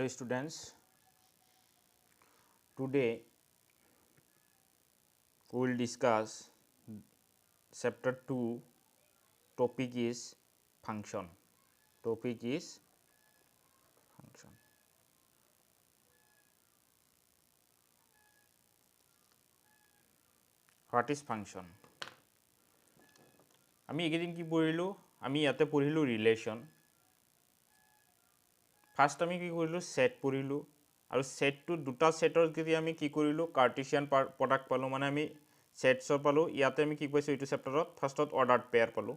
Hello students, today we will discuss chapter 2. Topic is function. Topic is function. What is function? আমি একেদিন কি পঢ়িলো, আমি ইয়াতে পঢ়িলো রিলেশন। ফার্স্ট আমি কি কৰিলো সেট পঢ়িলো আৰু সেটটো দুটা সেটৰ যদি আমি কি কৰিলো কাৰ্টেসিয়ান প্ৰডাক্ট পালো, মানে আমি সেটছৰ পালো। ইয়াতে আমি কি কৈছো এইটো চেপ্টাৰত ফাৰ্স্টত অৰ্ডাৰড পেয়াৰ পালো।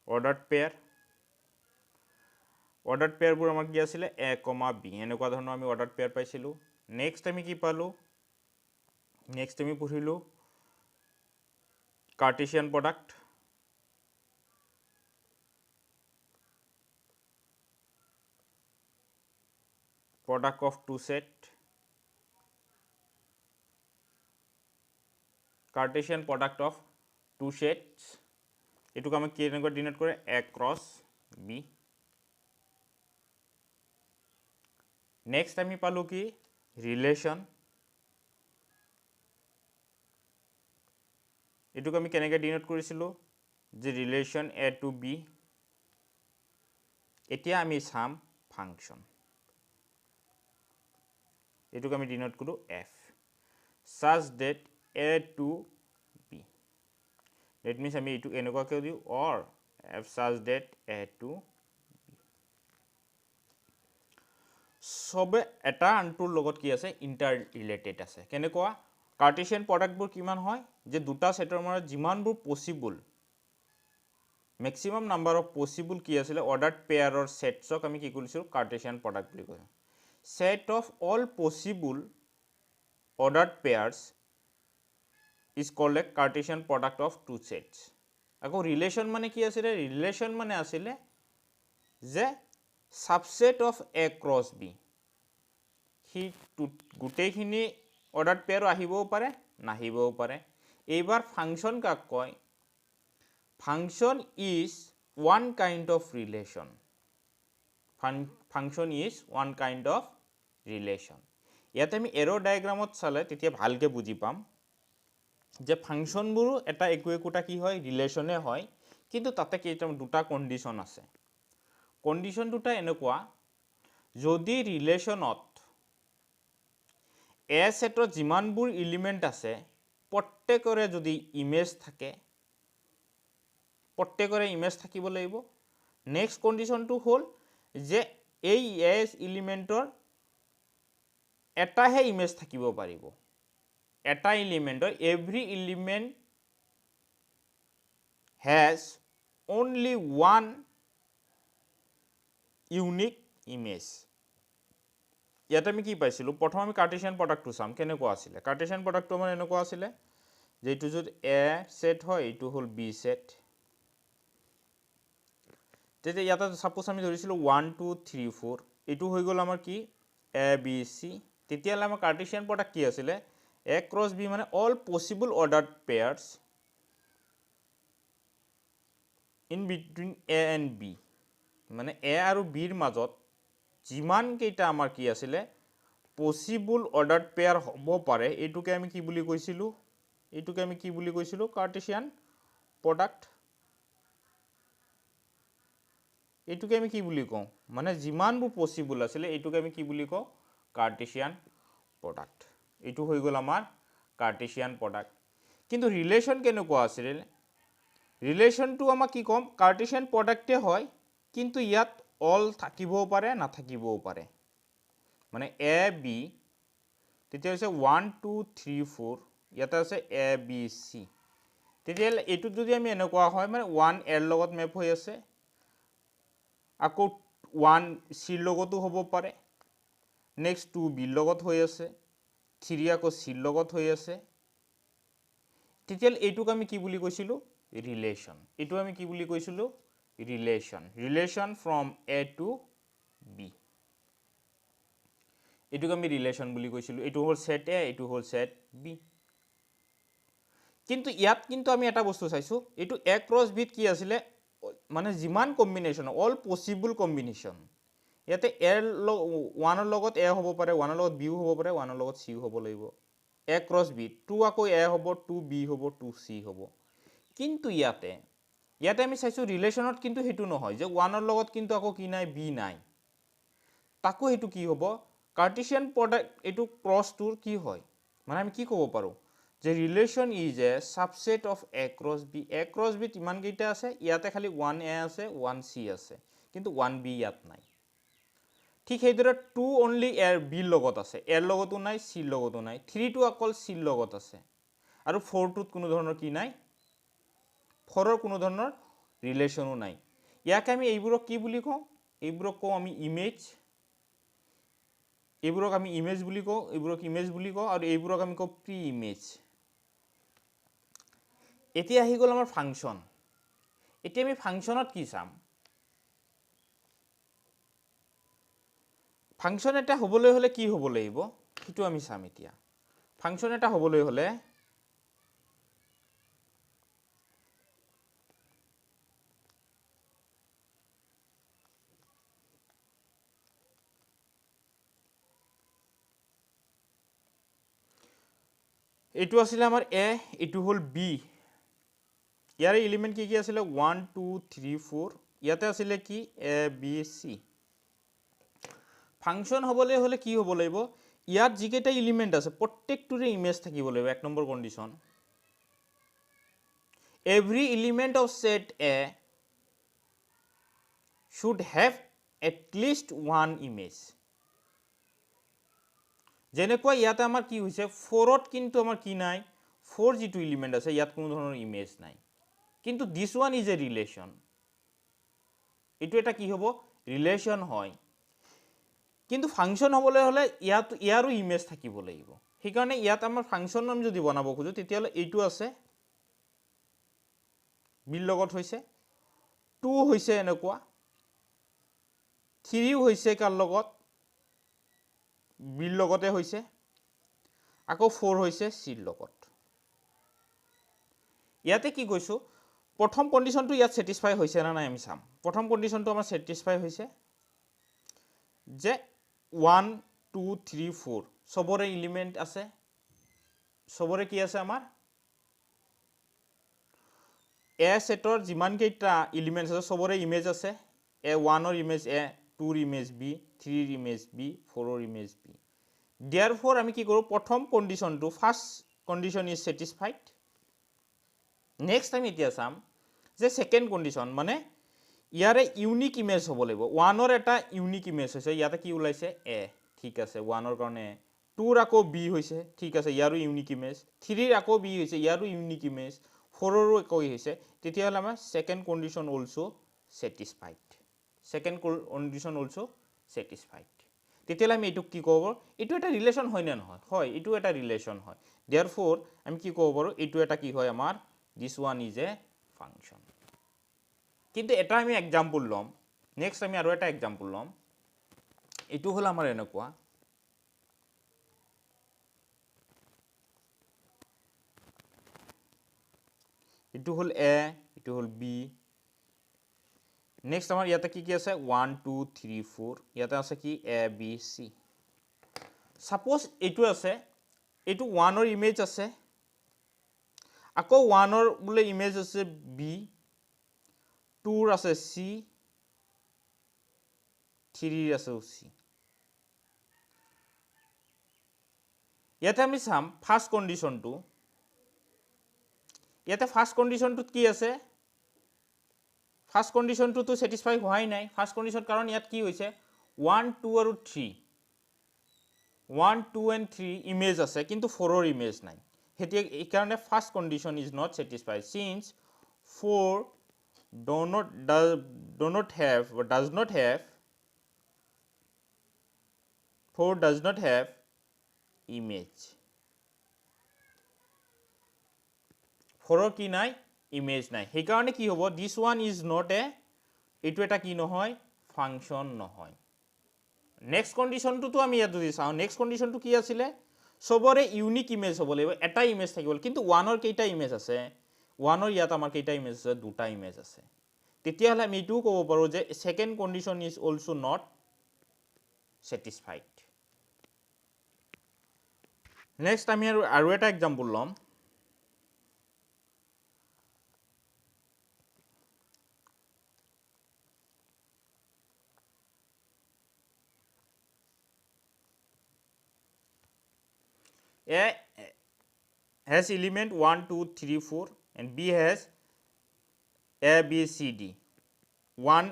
অৰ্ডাৰড পেয়াৰবোৰ আমাৰ কি আছিলে a, b এনেকুৱা ধৰণৰ আমি অৰ্ডাৰড পেয়াৰ পাইছিলো। নেক্সট আমি কি পালো, নেক্সট আমি পঢ়িলো Cartesian product. Product of two set, Cartesian product of two sets, এটুকু আমি কি এনেকৈ ডিনোট কৰে a cross b। নেক্সট আমি পালো কি ৰিলেশন, এটুকু আমি কেনেকৈ ডিনোট কৰিছিলো যে রিলেশন a to b। এতিয়া আমি চাম ফাংশন, এটুকু আমি ডিনোট কৰো f such that a to b। that means আমি এটু এনেকুৱা কৈ দিও or f such that a to b। সবে এটা আনটোৰ লগত কি আছে ইন্টাৰ ৰিলেটেড আছে। কেনেকুৱা কাৰ্টেসিয়ান প্ৰডাক্টবোৰ কিমান হয় যে দুটা সেটৰ মাজত যিমানবোৰ possible maximum number of possible কি আছিল অৰ্ডাৰড পেয়াৰৰ সেটছক আমি কি কৰিছো কাৰ্টেসিয়ান প্ৰডাক্ট বুলি কয়। set of all possible ordered pairs is called a Cartesian product of two sets। আকৌ রিলেশন মানে কি আছিল, রিলেশন মানে আছিল যে subset of a cross b। হি গোটেইখিনি অৰ্ডাৰড পেয়াৰ আহিবও পাৰে নাহিবও পাৰে। এইবাৰ ফাংশন কাক কয়, function is one kind of relation. Function is one kind of relation. ইয়াতে আমি এৰো ডায়াগ্ৰামত চালে তেতিয়া ভালকে বুজি পাম যে ফাংশনবোৰো এটা একোটা কি হয় ৰিলেশনে হয়, কিন্তু তাতে কেইটা দুটা কন্ডিশন আছে। কন্ডিশন দুটা এনেকুৱা, যদি ৰিলেশনত এ সেটত যিমানবোৰ এলিমেন্ট আছে প্ৰত্যেকৰে যদি ইমেজ থাকে, প্ৰত্যেকৰে ইমেজ থাকিব লাগিব। নেক্সট কন্ডিশনটো হ'ল যে এই এস এলিমেন্টৰ এটাহে ইমেজ থাকিব পাৰিব। এটা এলিমেন্টৰ every element has only one unique image। ইয়াতে আমি কি পাইছিলো, প্ৰথম আমি কাৰ্টেসিয়ান প্ৰডাক্টটো চাম কেনেকুৱা আছিল। কাৰ্টেসিয়ান প্ৰডাক্টটো আমাৰ এনেকুৱা আছিল যে এইটো যদি a সেট হয় এইটো হ'ল b সেট। তেতিয়া ইয়াতে সাপোজ আমি ধৰিছিলো 1 2 3 4, এইটো হৈ গ'ল আমাৰ কি a b c। তেতিয়ালে আমাৰ কাৰ্টেসিয়ান প্ৰডাক্ট কি আছিল a cross b, মানে all possible ordered pairs in between a and b। মানে a আৰু b ৰ মাজত যিমান কেইটা আমাৰ কি আছিল পসিবল অৰ্ডাৰড পেয়াৰ হ'ব পাৰে, এইটোকে আমি কি বুলি কৈছিলো, এইটোকে আমি কি বুলি কৈছিলো কাৰ্টেসিয়ান প্ৰডাক্ট। এইটোকে আমি কি বুলি কওঁ, মানে যিমানবোৰ পসিবল আছিল এইটোকে আমি কি বুলি কওঁ কাৰ্টেসিয়ান প্ৰডাক্ট। এইটো হৈ গ'ল আমাৰ কাৰ্টেসিয়ান প্ৰডাক্ট। কিন্তু ৰিলেশন কেনেকুৱা আছিল, ৰিলেশনটো আমাক কি কম কাৰ্টেসিয়ান প্ৰডাক্টে হয়, কিন্তু ইয়াত অল থাকিবও পাৰে নাথাকিবও পাৰে। মানে a b তেতিয়া হৈছে 1 2 3 4, ইয়াতে আছে a b c। তেতিয়া এইটোত যদি আমি এনেকুৱা হয় মানে 1 এৰ লগত মেপ হৈ আছে, আকৌ 1 c লগতো হ'ব পাৰে, নেক্সট 2 b লগত হৈ আছে, 3 আকৌ c লগত হৈ আছে। তেতিয়া এইটোক আমি কি বুলি কৈছিলো রিলেশন। এইটো আমি কি বুলি কৈছিলো relation, relation from a to b। এইটোক আমি রিলেশন বুলি কৈছিলো। এইটো হ'ল সেট a, এইটো হ'ল সেট b। কিন্তু ইয়াত কিন্তু আমি এটা বস্তু চাইছো, এইটো a cross b কি আছিল মানে যিমান কম্বিনেশন অল পসিবল কম্বিনেশন ইয়াতে এৰ 1ৰ লগত এ হ'ব পাৰে, 1ৰ লগত বিও হ'ব পাৰে, 1ৰ লগত চিও হ'ব লাগিব। এ ক্ৰছ বি, 2 আকৌ এ হ'ব, 2 বি হ'ব, 2 চি হ'ব। কিন্তু ইয়াতে আমি চাইছোঁ ৰিলেশ্যনত কিন্তু সেইটো নহয় যে 1ৰ লগত কিন্তু আকৌ কি নাই, বি নাই। তাকো সেইটো কি হ'ব, কাৰ্টেছিয়ান প্ৰডাক্ট এইটো ক্ৰছটোৰ কি হয়, মানে আমি কি ক'ব পাৰোঁ যে relation is a subset of A cross B. A cross বিত ইমানকেইটা আছে, ইয়াতে খালি 1 এ আছে, 1 চি আছে, কিন্তু 1 বি ইয়াত নাই। ঠিক সেইদৰে 2 অনলি এৰ বিৰ লগত আছে, এৰ লগতো নাই, চিৰ লগতো নাই। 3টো অকল চিৰ লগত আছে, আৰু 4টোত কোনো ধৰণৰ কি নাই, 4ৰ কোনো ধৰণৰ ৰিলেশ্যনো নাই। ইয়াকে আমি এইবোৰক কি বুলি কওঁ, এইবোৰক কওঁ আমি ইমেজ। এইবোৰক আমি ইমেজ বুলি কওঁ, আৰু এইবোৰক আমি কওঁ প্ৰি ইমেজ। এতিয়া আহি গ'ল আমাৰ ফাংচন। এতিয়া আমি ফাংচনত কি চাম, ফাংচন এটা হ'বলৈ হ'লে কি হ'ব লাগিব সেইটো আমি চাম। এতিয়া ফাংচন এটা হ'বলৈ হ'লে এইটো আছিলে আমাৰ এ, এইটো হ'ল বি। ইয়াৰে এলিমেণ্ট কি কি আছিলে, 1 2 3 4। ইয়াতে আছিলে কি এ বি চি। ফাংচন হ'বলৈ হ'লে কি হ'ব লাগিব, ইয়াত যিকেইটা এলিমেণ্ট আছে প্ৰত্যেকটোৰে ইমেজ থাকিব লাগিব। 1 নম্বৰ condition, every element of set A should have at least 1 image. যেনেকুৱা ইয়াতে আমাৰ কি হৈছে, 4ত কিন্তু আমাৰ কি নাই, 4 যিটো এলিমেণ্ট আছে ইয়াত কোনো ধৰণৰ ইমেজ নাই। কিন্তু দিছ ওৱান ইজ এ ৰিলেশ্যন, এইটো এটা কি হ'ব, ৰিলেশ্যন হয়। কিন্তু ফাংচন হ'বলৈ হ'লে ইয়াৰো ইমেজ থাকিব লাগিব। সেইকাৰণে ইয়াত আমাৰ ফাংচন আমি যদি বনাব খোজোঁ তেতিয়াহ'লে এইটো আছে, বিৰ লগত হৈছে, 2 হৈছে এনেকুৱা, 3 হৈছে কাৰ লগত, বিৰ লগতে হৈছে, আকৌ 4 হৈছে চিৰ লগত। ইয়াতে কি কৈছোঁ, প্ৰথম কণ্ডিশ্যনটো ইয়াত ছেটিছফাই হৈছে নে নাই আমি চাম। প্ৰথম কণ্ডিশ্যনটো আমাৰ ছেটিছফাই হৈছে যে 1 2 3 4 চবৰে এলিমেণ্ট আছে, চবৰে কি আছে আমাৰ এ ছেটৰ যিমানকেইটা এলিমেণ্ট আছে চবৰে ইমেজ আছে। এ 1ৰ ইমেজ এ, 2ৰ ইমেজ বি, 3ৰ ইমেজ বি, 4ৰ ইমেজ বি। দিয়াৰ ফৰ আমি কি কৰোঁ, প্ৰথম কণ্ডিশ্যনটো, first condition is satisfied. Next আমি এতিয়া চাম যে ছেকেণ্ড কণ্ডিশ্যন, মানে ইয়াৰে ইউনিক ইমেজ হ'ব লাগিব। 1ৰ এটা ইউনিক ইমেজ হৈছে, ইয়াতে কি ওলাইছে এ, ঠিক আছে, 1ৰ কাৰণে। 2ৰ আকৌ বি হৈছে, ঠিক আছে, ইয়াৰো ইউনিক ইমেজ। 3ৰ আকৌ বি হৈছে, ইয়াৰো ইউনিক ইমেজ। 4ৰো আকৌ হৈছে, তেতিয়াহ'লে আমাৰ second condition also' satisfied. Second condition also' satisfied. তেতিয়াহ'লে আমি এইটোক কি ক'ব পাৰোঁ, এইটো এটা ৰিলেশ্যন হয় নে নহয়, হয়, এইটো এটা ৰিলেশ্যন হয়। দিয়াৰ ফৰ আমি কি ক'ব পাৰোঁ, এইটো এটা কি হয় আমাৰ, দিছ ওৱান ইজ এ ফাংচন। কিন্তু এটা আমি এক্সাম্পল ল'ম, নেক্সট আমি আৰু এটা এক্সাম্পল ল'ম। এইটো হ'ল আমাৰ এনেকুৱা, এইটো হ'ল এ, এইটো হ'ল বি। নেক্সট আমাৰ ইয়াতে কি কি আছে, 1 2 3 4, ইয়াতে আছে কি এ বি চি। ছাপ'জ এইটো আছে, এইটো 1ৰ ইমেজ আছে, আকৌ 1ৰ বোলে ইমেজ আছে বি, 2ৰ আছে চি, 3ৰ আছে চি। ইয়াতে আমি চাম ফাৰ্ষ্ট কণ্ডিশ্যনটো, ইয়াতে ফাৰ্ষ্ট কণ্ডিশ্যনটোত কি আছে, ফাৰ্ষ্ট কণ্ডিশ্যনটোতো ছেটিছফাই হোৱাই নাই। ফাৰ্ষ্ট কণ্ডিশ্যন কাৰণ ইয়াত কি হৈছে, 1 2 আৰু 3, 1 2 and 3 ইমেজ আছে, কিন্তু 4ৰ ইমেজ নাই। সেইটো এইকাৰণে first condition is not satisfied, signs 4 does not have image. 4ৰ কি নাই, ইমেজ নাই। সেইকাৰণে কি হ'ব, দিছ ওৱান ইজ নট এ, এইটো এটা কি নহয়, ফাংচন নহয়। নেক্সট কণ্ডিশ্যনটোতো আমি ইয়াত যদি চাওঁ, নেক্সট কণ্ডিশ্যনটো কি আছিলে, চবৰে ইউনিক ইমেজ হ'ব লাগিব, এটা ইমেজ থাকিব। কিন্তু 1ৰ কেইটা ইমেজ আছে, 1ৰ ইয়াত আমাৰ কেইটা ইমেজ আছে, 2টা ইমেজ আছে। তেতিয়াহ'লে আমি এইটোও ক'ব পাৰোঁ যে second condition is also' not satisfied. Next আমি আৰু এটা এক্সাম্পল লম A has element 1 2 3 4 and B has A B C D 1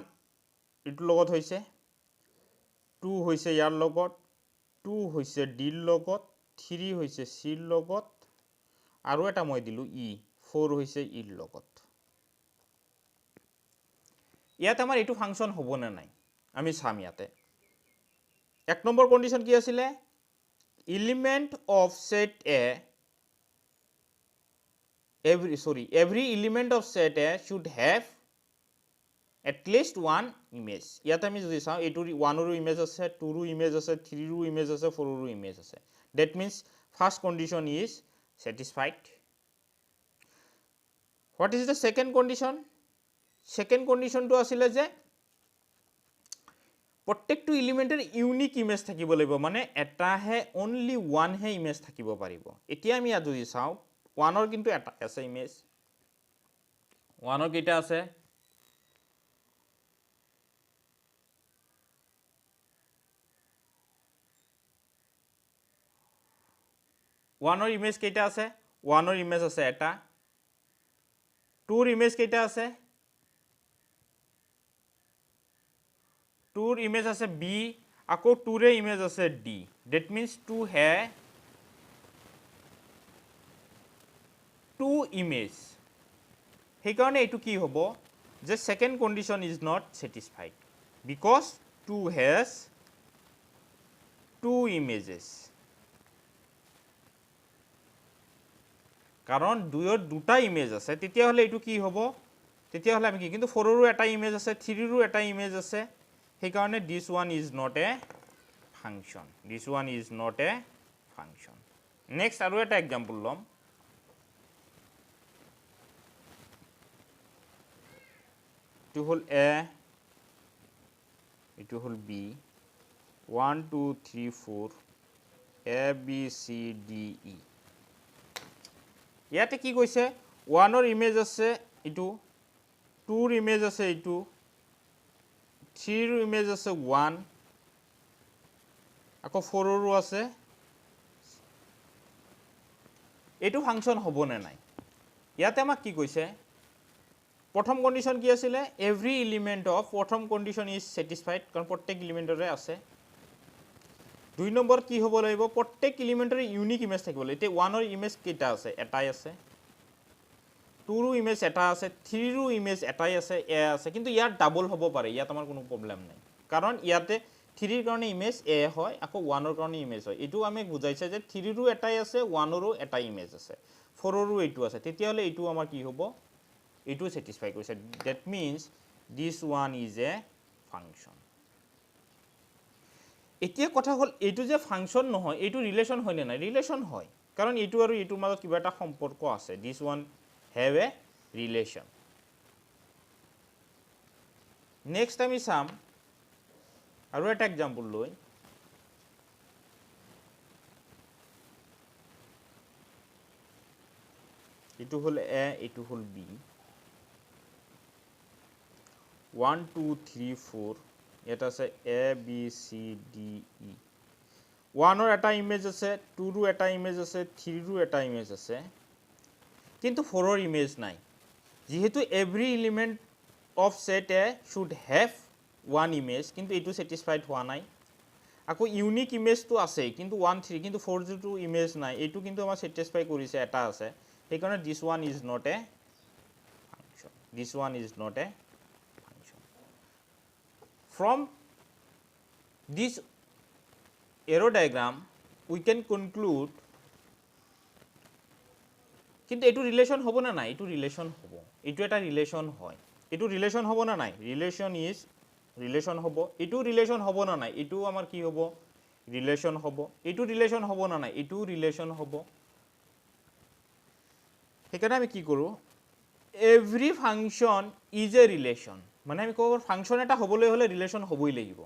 ইটো লগত হৈছে 2 হৈছে ইয়াৰ লগত 2 হৈছে D ৰ লগত 3 হৈছে C ৰ লগত আৰু এটা মই দিলো E 4 হৈছে E ৰ লগত ইয়াত আমাৰ এটো ফাংচন হ'ব না নাই আমি চাম ইয়াতে এক নম্বৰ কন্ডিশন কি আছিল element of set A every element of set A should have at least one image ইয়াত আমি যদি চাও এটো 1 ৰ ইমেজ আছে 2 ৰ ইমেজ আছে 3 ৰ ইমেজ আছে 4 ৰ ইমেজ আছে that means first condition is satisfied what is the second condition to আছিল যে প্ৰত্যেকটো এলিমেন্টেৰ ইউনিক ইমেজ থাকিব লাগিব মানে এটা হে only one হে ইমেজ থাকিব পাৰিব এতিয়া আমি ইয়াত যদি চাও 1 ৰ কিন্তু এটা আছে ইমেজ 1 ৰ কেইটা আছে 1 ৰ ইমেজ কেইটা আছে 1 ৰ ইমেজ আছে এটা 2 ৰ ইমেজ কেইটা আছে 2 ৰ ইমেজ আছে B আকৌ 2 ৰ ইমেজ আছে D that means 2 হে 2 ইমেজ সেই কাৰণে এটো কি হ'ব যে second condition is not satisfied because 2 has 2 images কাৰণ 2 ৰ দুটা ইমেজ আছে তেতিয়া হলে এটো কি হ'ব তেতিয়া হলে আমি কি কিন্তু 4 ৰো এটা ইমেজ আছে 3 ৰো এটা ইমেজ আছে সেই কাৰণে this one is not a function next আৰু এটা एग्जांपल লম এটো হল A এটো হল B 1 2 3 4 A B C D E ইয়াতে কি কৈছে 1 ৰ ইমেজ আছে ইটো 2 ৰ ইমেজ আছে ইটো 3 ৰ ইমেজ আছে 1 আকৌ 4 ৰো আছে এটো ফাংচন হ'ব না নাই ইয়াতে আমাক কি কৈছে প্ৰথম কন্ডিশন কি আছিল এভৰি এলিমেন্ট অফ প্ৰথম কন্ডিশন ইজ satisfied কাৰণ প্ৰত্যেক এলিমেন্টৰে আছে দুই নম্বৰ কি হ'ব লাগিব প্ৰত্যেক এলিমেন্টৰ ইউনিক ইমেজ থাকিব লাগিব এতে 1 ৰ ইমেজ কেইটা আছে এটাই আছে 2 ৰ ইমেজ এটা আছে 3 ৰ ইমেজ এটাই আছে A আছে কিন্তু ইয়াৰ ডাবল হ'ব পাৰে ইয়াত আমাৰ কোনো প্ৰবলেম নাই কাৰণ ইয়াতে 3 ৰ কাৰণে ইমেজ A হয় আকৌ 1 ৰ কাৰণে ইমেজ হয় এটো আমি বুজাইছে যে 3 ৰো এটাই আছে 1 ৰো এটা ইমেজ আছে 4 ৰো এটো আছে তেতিয়া হলে এটো আমাৰ কি হ'ব এটো satisfy কৰিছে that means this one is a function এতিয়া কথা হল এটো যে ফাংশন নহয় এটো ৰিলেশন হয় না ৰিলেশন হয় কাৰণ এটো আৰু এটোৰ মাজত কিবা এটা সম্পৰ্ক আছে this one have a relation next আমি চাম আৰু এটা एग्जांपल লৈ এটো হল A এটো হল B 1 2 3 4 এটা আছে A B C D E 1 ৰ এটা ইমেজ আছে 2 ৰ এটা ইমেজ আছে 3 ৰ এটা ইমেজ আছে কিন্তু 4 ৰ ইমেজ নাই যেহেতু every element of set A should have one image কিন্তু এটো satisfied হোৱা নাই আকৌ ইউনিক ইমেজ তো আছে কিন্তু 1 3 কিন্তু 4 টো ইমেজ নাই এটো কিন্তু আমাৰ satisfy কৰিছে এটা আছে সেই কাৰণে this one is not a function from this arrow diagram we can conclude কিন্তু এটো রিলেশন হ'ব না নাই এটো রিলেশন হ'ব এটো এটা রিলেশন হয় এটো রিলেশন হ'ব না নাই রিলেশন হ'ব এটো রিলেশন হ'ব না নাই এটো আমাৰ কি হ'ব ৰিলেশন হ'ব এটো ৰিলেশন হ'ব না নাই এটো ৰিলেশন হ'ব সেইকাৰণে আমি কি কৰো every function is a relation মানে আমি কব ফাংশন এটা হ'বলৈ হলে রিলেশন হ'বই লাগিব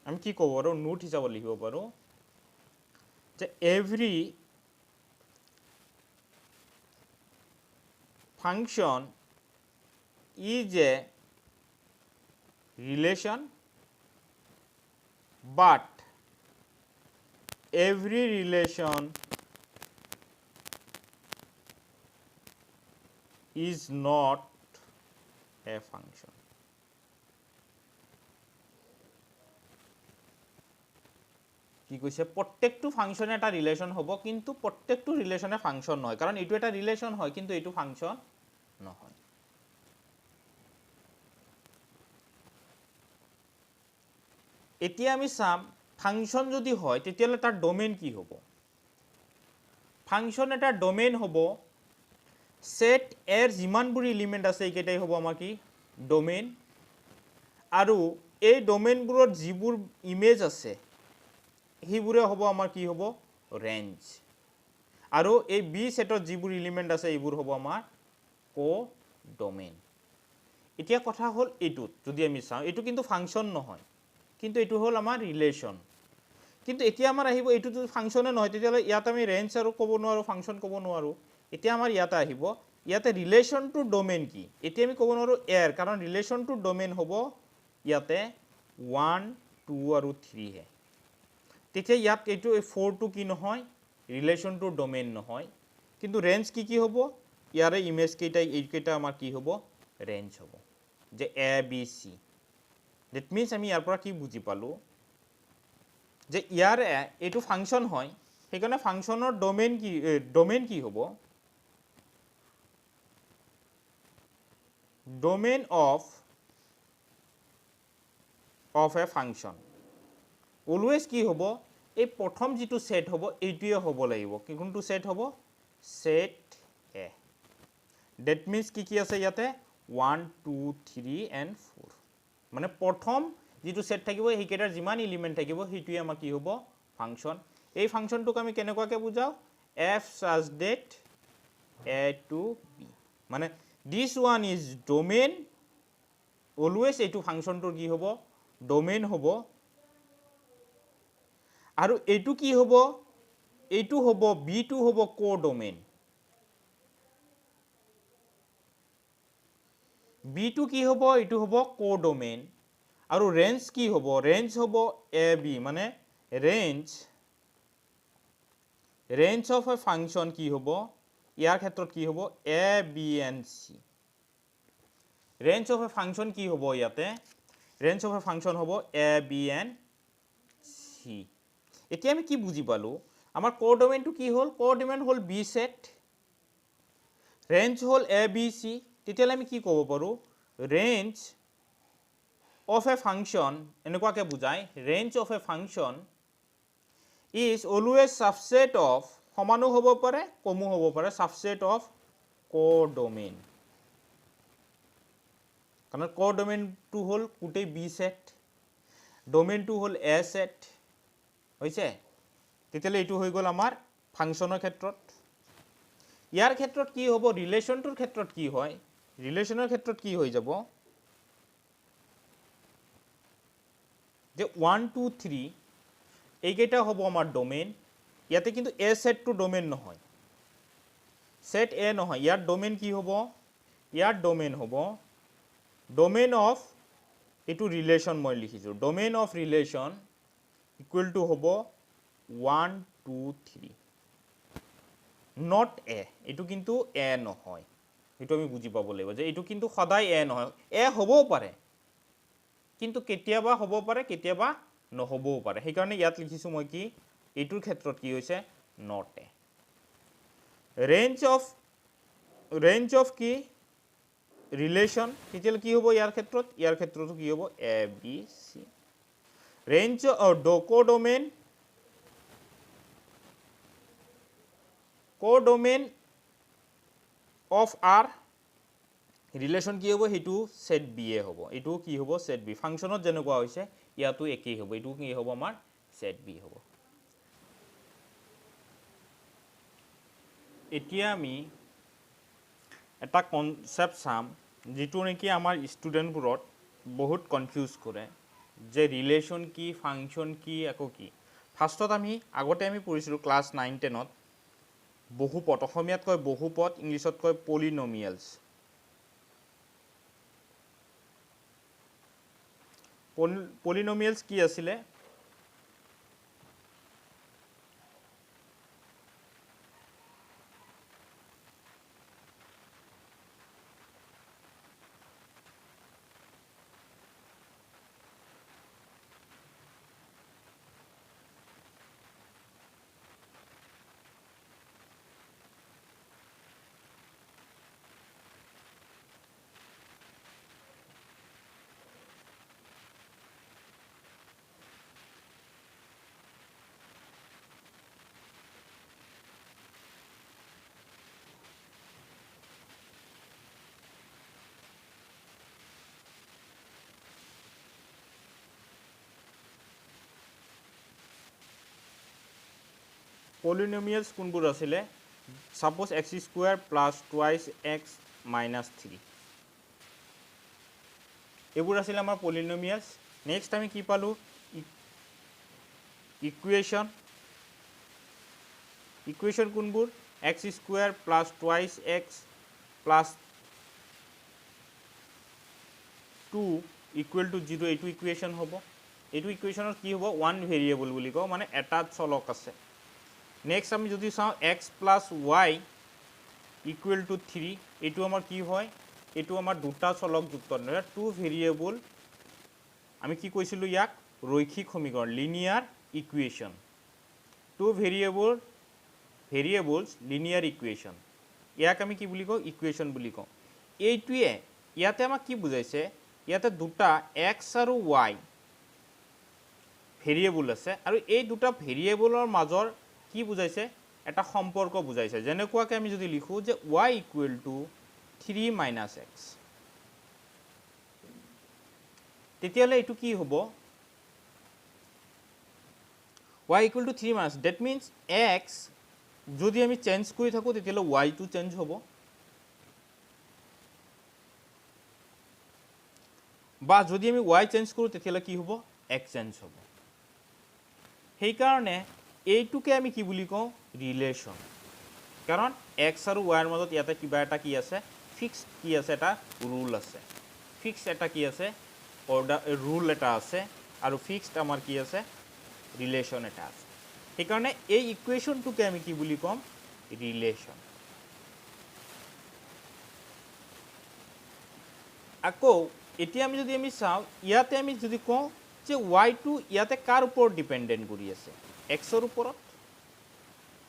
আমি কি ক'ব পাৰোঁ নোট হিচাপত লিখিব পাৰোঁ যে every function is a relation but every relation is not a function. কি কৈছে প্ৰত্যেকটো ফাংচনে এটা ৰিলেশ্যন হ'ব কিন্তু প্ৰত্যেকটো ৰিলেশ্যনে ফাংচন নহয় কাৰণ এইটো এটা ৰিলেশ্যন হয় কিন্তু এইটো ফাংচন নহয় এতিয়া আমি চাম ফাংচন যদি হয় তেতিয়ালে তাৰ ডোমেইন কি হ'ব ফাংচন এটা ডোমেইন হ'ব সেট এৰ যিমানবোৰ এলিমেন্ট আছে এইকেইটাই হ'ব আমাৰ কি ডোমেইন আৰু এই ডোমেইনবোৰৰ যিবোৰ ইমেজ আছে হিবুৰে হ'ব আমাৰ কি হ'ব ৰেঞ্জ আৰু এই বি সেটৰ যিবোৰ এলিমেন্ট আছে এইবোৰ হ'ব আমাৰ কো ডোমেইন এতিয়া কথা হ'ল এইটো যদি আমি চাওঁ এইটো কিন্তু ফাংচন নহয় কিন্তু এইটো হ'ল আমাৰ ৰিলেশ্যন কিন্তু এতিয়া আমাৰ আহিব এইটো যদি ফাংচনে নহয় তেতিয়ালে ইয়াত আমি ৰেঞ্জ আৰু ক'ব নোৱাৰো ফাংচন ক'ব নোৱাৰো এতিয়া আমাৰ ইয়াত আহিব ইয়াতে ৰিলেশ্যন টু ডোমেইন কি এতিয়া আমি ক'ব নোৱাৰো এৰ কাৰণ ৰিলেশ্যন টু ডোমেইন হ'ব ইয়াতে 1 2 আৰু 3 হে তেতিয়া ইয়াত এইটো 4 টো কি নহয় ৰিলেশ্যন টু ডোমেইন নহয় কিন্তু ৰেঞ্জ কি হ'ব ইয়াৰে ইমেজ কেইটা এইকেইটা আমাৰ কি হ'ব ৰেঞ্জ হ'ব যে এ বি সি দ্যাট মিন্স আমি ইয়াৰ পৰা কি বুজি পালো যে ইয়াৰে এইটো ফাংচন হয় সেইকাৰণে ফাংচনৰ ডোমেইন কি হ'ব domain of A function always কি হ'ব এই প্ৰথম যিটো সেট হ'ব এইটোৱে হ'ব লাগিব কি কোনটো সেট হ'ব সেট এ দ্যাট মিন্স কি আছে ইয়াতে 1 2 3 and 4 মানে প্ৰথম যিটো সেট থাকিব সেইকেইটাৰ যিমান এলিমেন্ট থাকিব সেইটোৱে আমাৰ কি হ'ব ফাংচন এই ফাংচনটোক আমি কেনেকুৱাকে বুজাও f such that a to b মানে this one is domain always এইটো ফাংচনটোৰ কি হ'ব ডোমেইন হ'ব আৰু এইটো কি হ'ব এইটো হ'ব b2 হ'ব কো ডোমেইন b2 কি হ'ব এইটো হ'ব কো ডোমেইন আৰু ৰেঞ্জ কি হ'ব ৰেঞ্জ হ'ব a b মানে ৰেঞ্জ অফ এ ফাংচন কি হ'ব ইয়াৰ ক্ষেত্ৰত কি হ'ব a b and c range of A function কি হ'ব ইয়াতে ৰেঞ্জ অফ এ ফাংচন হ'ব a b and c এতিয়া আমি কি বুজি পালো আমাৰ কো ডোমেইনটো কি হ'ল কো ডোমেইন হ'ল b সেট ৰেঞ্জ হ'ল a b c তেতিয়ালে আমি কি ক'ব পাৰো ৰেঞ্জ of a function এনেকুৱাকে বুজাই range of a function is always subset of সমানো হ'ব পাৰে কমো হ'ব পাৰে subset of codomain কাৰণ codomain টো হ'ল গোটেই b set domain টো হ'ল a set হৈছে তেতিয়ালে এইটো হৈ গ'ল আমাৰ ফাংচনৰ ক্ষেত্ৰত ইয়াৰ ক্ষেত্ৰত কি হ'ব ৰিলেশ্যনটোৰ ক্ষেত্ৰত কি হয় ৰিলেশ্যনৰ ক্ষেত্ৰত কি হৈ যাব যে 1 2 3 এইকেইটা হ'ব আমাৰ ডোমেইন ইয়াতে কিন্তু এ সেটটো ডোমেইন নহয় সেট এ নহয় ইয়াৰ ডোমেইন কি হ'ব ইয়াৰ ডোমেইন হ'ব ডোমেইন অফ এইটো ৰিলেশ্যন মই লিখিছো domain of relation equal to হ'ব 1 2 3 নট এ এইটো কিন্তু এ নহয় এইটো আমি বুজি পাব লাগিব যে এইটো কিন্তু সদায় এ নহয় এ হ'বও পাৰে কিন্তু কেতিয়াবা হ'ব পাৰে কেতিয়াবা নহবও পাৰে সেইকাৰণে ইয়াত লিখিছো মই কি এইটোৰ ক্ষেত্ৰত কি হৈছে নট এ ৰেঞ্জ অফ কি ৰিলেশ্যন তেতিয়ালে কি হ'ব ইয়াৰ ক্ষেত্ৰতো কি হ'ব A B C range of codomain of R relation কি হ'ব হেতু সেট বি এ হ'ব এটো কি হ'ব সেট বি ফাংচনত যেনেকুৱা হৈছে ইয়াতো একেই হ'ব এটো কি হ'ব আমাৰ সেট বি হ'ব এতিয়া আমি এটা কনসেপ্ট চাম যেটো নেকি আমাৰ ষ্টুডেন্টবোৰত বহুত কনফিউজ কৰে যে ৰিলেশ্যন কি ফাংচন কি আকৌ কি ফাৰ্ষ্টত আমি আগতে আমি পঢ়িছিলোঁ ক্লাছ 9-10ত বহুপদ অসমীয়াত কয় বহুপদ ইংলিছত কয় পলিনমিয়েলছ পলিনমিয়েলছ কি আছিলে পলিনমিয়েলছ কোনবোৰ আছিলে suppose x² plus twice x minus 3 এইবোৰ আছিলে আমাৰ পলিনমিয়েলছ নেক্সট আমি কি পালোঁ ইকুৱেশ্যন কোনবোৰ x² plus twice x plus 2 equal to 0 এইটো ইকুৱেশ্যন হ'ব এইটো ইকুৱেশ্যনত কি হ'ব ওৱান ভেৰিয়েবল বুলি কওঁ মানে এটা চলক আছে নেক্সট আমি যদি চাওঁ x plus y equal to 3 এইটো আমাৰ কি হয় এইটো আমাৰ দুটা চলক যুক্ত নহয় টু ভেৰিয়েবল আমি কি কৈছিলোঁ ইয়াক ৰৈখিক সমীকৰণ linear equation two variables linear equation ইয়াক আমি কি বুলি কওঁ ইকুৱেশ্যন বুলি কওঁ এইটোৱে ইয়াতে আমাক কি বুজাইছে ইয়াতে দুটা x আৰু y ভেৰিয়েবল আছে আৰু এই দুটা ভেৰিয়েবলৰ মাজৰ কি বুজাইছে এটা সম্পৰ্ক বুজাইছে যেনেকুৱাকৈ আমি যদি লিখোঁ যে y equal to 3 minus x তেতিয়াহ'লে এইটো কি হ'ব y equal to 3 minus that means x যদি আমি চেঞ্জ কৰি থাকোঁ তেতিয়াহ'লে y টো চেঞ্জ হ'ব বা যদি আমি y চেঞ্জ কৰোঁ তেতিয়াহ'লে কি হ'ব x চেঞ্জ হ'ব সেইকাৰণে এইটোকে আমি কি বুলি কওঁ ৰিলেশ্যন কাৰণ x আৰু y ৰ মাজত ইয়াতে কিবা এটা কি আছে ফিক্সড কি আছে এটা ৰুল আছে ফিক্সড এটা কি আছে অৰ্ডাৰ ৰুল এটা আছে আৰু ফিক্সড আমাৰ কি আছে ৰিলেশ্যন এটা আছে সেইকাৰণে এই ইকুৱেশ্যনটোকে আমি কি বুলি ক'ম ৰিলেশ্যন আকৌ এতিয়া আমি যদি চাওঁ ইয়াতে আমি যদি কওঁ যে y টো ইয়াতে কাৰ ওপৰত ডিপেণ্ডেণ্ট কৰি আছে x-ৰ ওপৰত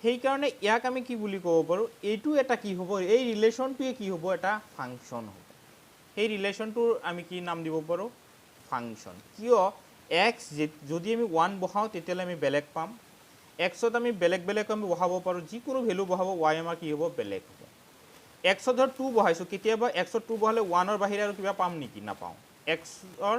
সেইকাৰণে ইয়াক আমি কি বুলি ক'ব পাৰোঁ এইটো এটা কি হ'ব এই ৰিলেশ্যনটোৱে কি হ'ব এটা ফাংচন হ'ব সেই ৰিলেশ্যনটোৰ আমি কি নাম দিব পাৰোঁ ফাংচন কিয় x যদি আমি 1 বহাওঁ তেতিয়াহ'লে আমি বেলেগ পাম x-ত আমি বেলেগ আমি বহাব পাৰোঁ যিকোনো ভেলু বহাব y আমাৰ কি হ'ব বেলেগ হ'ব x-ত ধৰ 2 বহাইছোঁ কেতিয়াবা x-ত 2 বহালে 1-ৰ বাহিৰে আৰু কিবা পাম নেকি নাপাওঁ x-ৰ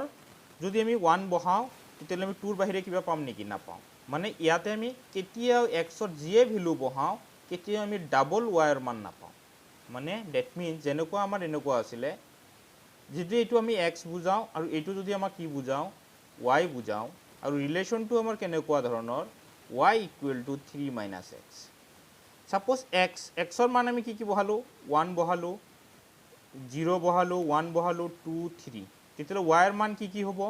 যদি আমি 1 বহাওঁ তেতিয়াহ'লে আমি 2-ৰ বাহিৰে কিবা পাম নেকি নাপাওঁ মানে ইয়াতে আমি কেতিয়াও x-ৰ যিয়ে ভেলু বহাওঁ কেতিয়াও আমি ডাবল y-ৰ মান নাপাওঁ মানে ডেট মিনছ যেনেকুৱা আমাৰ এনেকুৱা আছিলে যদি এইটো আমি x বুজাওঁ আৰু এইটো যদি আমাক কি বুজাওঁ y বুজাওঁ আৰু ৰিলেশ্যনটো আমাৰ কেনেকুৱা ধৰণৰ y equal to 3 minus x suppose x-ৰ মান আমি কি বহালোঁ 1 বহালোঁ 0 বহালোঁ 1 বহালোঁ 2 3 তেতিয়াহ'লে y-ৰ মান কি হ'ব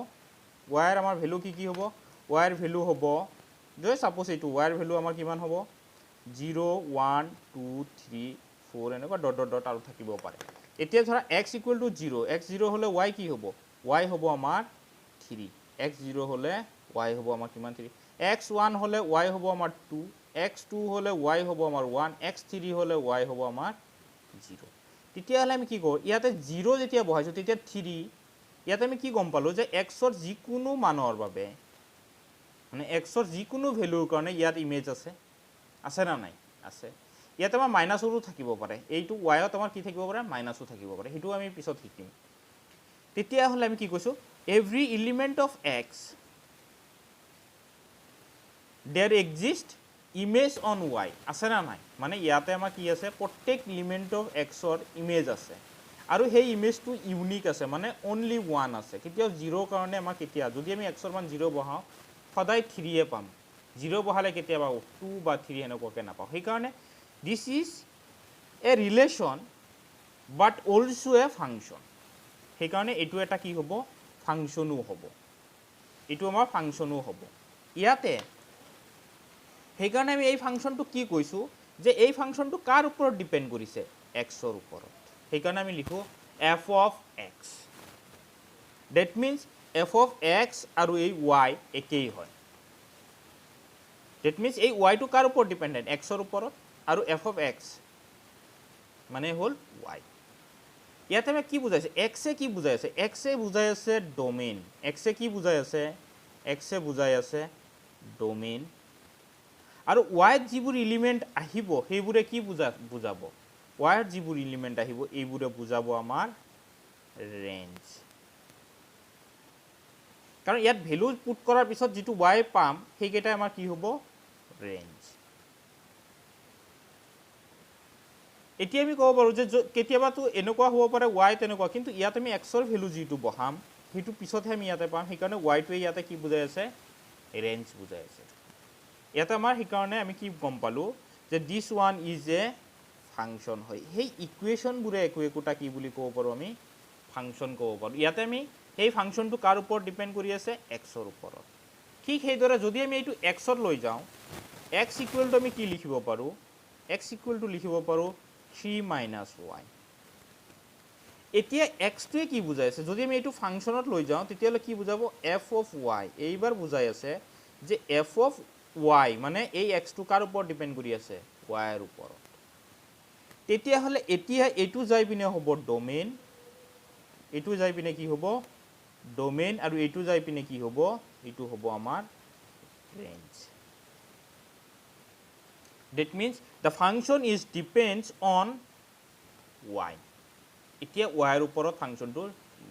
y-ৰ আমাৰ ভেলু কি হ'ব y-ৰ ভেলু হ'ব যে সাপোজ এইটো y-ৰ ভেলু আমাৰ কিমান হ'ব 0 1 2 3 4 এনেকুৱা ডট আৰু থাকিব পাৰে এতিয়া ধৰা x ইকুৱেল টু 0 x 0 হ'লে y কি হ'ব y হ'ব আমাৰ 3 x 0 হ'লে y হ'ব আমাৰ কিমান 3 x 1 হ'লে y হ'ব আমাৰ 2 x 2 হ'লে y হ'ব আমাৰ 1 x 3 হ'লে y হ'ব আমাৰ 0 তেতিয়াহ'লে আমি কি কৰোঁ ইয়াতে 0 যেতিয়া বহাইছোঁ তেতিয়া 3 ইয়াতে আমি কি গম পালোঁ যে x-ৰ যিকোনো মানৰ বাবে মানে x-ৰ যিকোনো ভেলুৰ কাৰণে ইয়াত ইমেজ আছে না নাই আছে ইয়াতে আমাৰ মাইনাছৰো থাকিব পাৰে এইটো y-ত আমাৰ কি থাকিব পাৰে মাইনাছো থাকিব পাৰে সেইটো আমি পিছত শিকিম তেতিয়াহ'লে আমি কি কৈছোঁ every element of x there exist image on y আছে না নাই মানে ইয়াতে আমাৰ কি আছে প্ৰত্যেক এলিমেণ্ট অফ x-ৰ ইমেজ আছে আৰু সেই ইমেজটো ইউনিক আছে মানে অনলি 1 আছে কেতিয়াও 0 কাৰণে আমাৰ কেতিয়া যদি আমি x ৰ মান 0 বহাও সদায় 3 এ পাম 0 বহালে কেতিয়াবা 2 বা 3 এনেকুৱাকৈ নাপাওঁ সেইকাৰণে this is a relation but also A function সেইকাৰণে এইটো এটা কি হ'ব ফাংচনো হ'ব এইটো আমাৰ ফাংচনো হ'ব ইয়াতে সেইকাৰণে আমি এই ফাংচনটো কি কৈছোঁ যে এই ফাংচনটো কাৰ ওপৰত ডিপেণ্ড কৰিছে x ৰ ওপৰত সেইকাৰণে আমি লিখোঁ f of x that means f of x আৰু এই y একেই হয় that means এই y টো কাৰ ওপৰত ডিপেণ্ডেণ্ট x ৰ ওপৰত আৰু f of x মানে হ'ল y ইয়াতে আমি কি বুজাইছে x এ কি বুজাই আছে x এ বুজাই আছে ডোমেইন x এ কি বুজাই আছে x এ বুজাই আছে ডোমেইন আৰু y যিবোৰ এলিমেণ্ট আহিব সেইবোৰে কি বুজাব y যিবোৰ এলিমেণ্ট আহিব এইবোৰে বুজাব আমাৰ ৰেঞ্জ কাৰণ ইয়াত ভ্যালু পুট কৰাৰ পিছত যেটো y পাম সেইকেইটা আমাৰ কি হ'ব ৰেঞ্জ এতিয়া আমি ক'ব পাৰো যে কেতিয়াবাটো এনেকুৱা হ'ব পাৰে y তেনেকুৱা কিন্তু ইয়াত আমি x ৰ ভ্যালু যেটো বহাম হেতু পিছতহে আমি ইয়াতে পাম সেইকাৰণে y টোৱে ইয়াতে কি বুজাই আছে ৰেঞ্জ বুজাই আছে ইয়াতে আমাৰ সেইকাৰণে আমি কি গম পালো যে this one is a function হয় সেই ইকুৱেশ্যনবোৰে একোটা কি বুলি ক'ব পাৰো আমি ফাংচন ক'ব পাৰো ইয়াতে আমি এই ফাংচনটো কাৰ ওপৰত ডিপেণ্ড কৰি আছে x ৰ ওপৰত ঠিক সেইদৰে যদি আমি এইটো x ত লৈ যাওঁ x ইকুৱেল টু আমি কি লিখিব পাৰো x ইকুৱেল টু লিখিব পাৰো 3 minus y এতিয়া x টোৱে কি বুজাই আছে যদি আমি এইটো ফাংচনত লৈ যাওঁ তেতিয়ালে কি বুজাব f of y এইবাৰ বুজাই আছে যে f of y মানে এই x টো কাৰ ওপৰত ডিপেণ্ড কৰি আছে y ৰ ওপৰত তেতিয়া হলে এতিয়া এইটো যাই পিনে হ'ব ডোমেইন এইটো যাই পিনে কি হ'ব ডোমেইন আৰু এইটো যাই পিনে কি হ'ব এইটো হ'ব আমাৰ range that means the function is depends on y এতিয়া y ৰ ওপৰত ফাংচনটো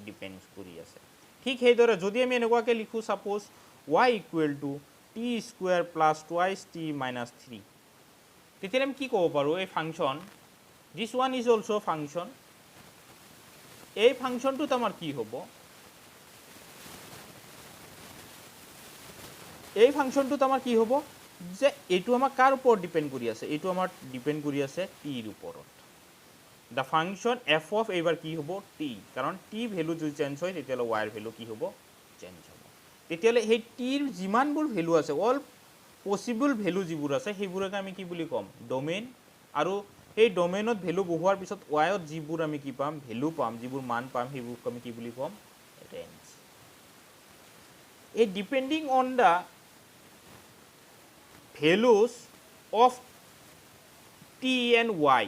ডিপেন্ড কৰি আছে ঠিক সেইদৰে যদি আমি এনেকুৱাকৈ লিখো suppose y equal to t square plus twice t minus 3 তেতিয়া আমি কি ক'ব পাৰো এই function this one is also function এই ফাংচনটো আমাৰ কি হ'ব এই ফাংচনটো আমাৰ কি হ'ব যে এইটো আমাৰ কাৰ ওপৰত ডিপেন্ড কৰি আছে এইটো আমাৰ ডিপেন্ড কৰি আছে t ৰ ওপৰত the function f of এইবাৰ কি হ'ব t কাৰণ t ভ্যালু যদি চেঞ্জ হয় তেতিয়ালে y ৰ ভ্যালু কি হ'ব চেঞ্জ হ'ব তেতিয়ালে এই t ৰ যিমানবোৰ ভ্যালু আছে অল পসিবল ভ্যালু যিবোৰ আছে সেইবোৰক আমি কি বুলি কম ডোমেইন আৰু এই ডোমেইনত ভ্যালু বহুৱাৰ পিছত y ত যিবোৰ আমি কি পাম ভ্যালু পাম যিবোৰ মান পাম সেইবোৰ আমি কি বুলি কম ৰেঞ্জ এই depending on the values of t and y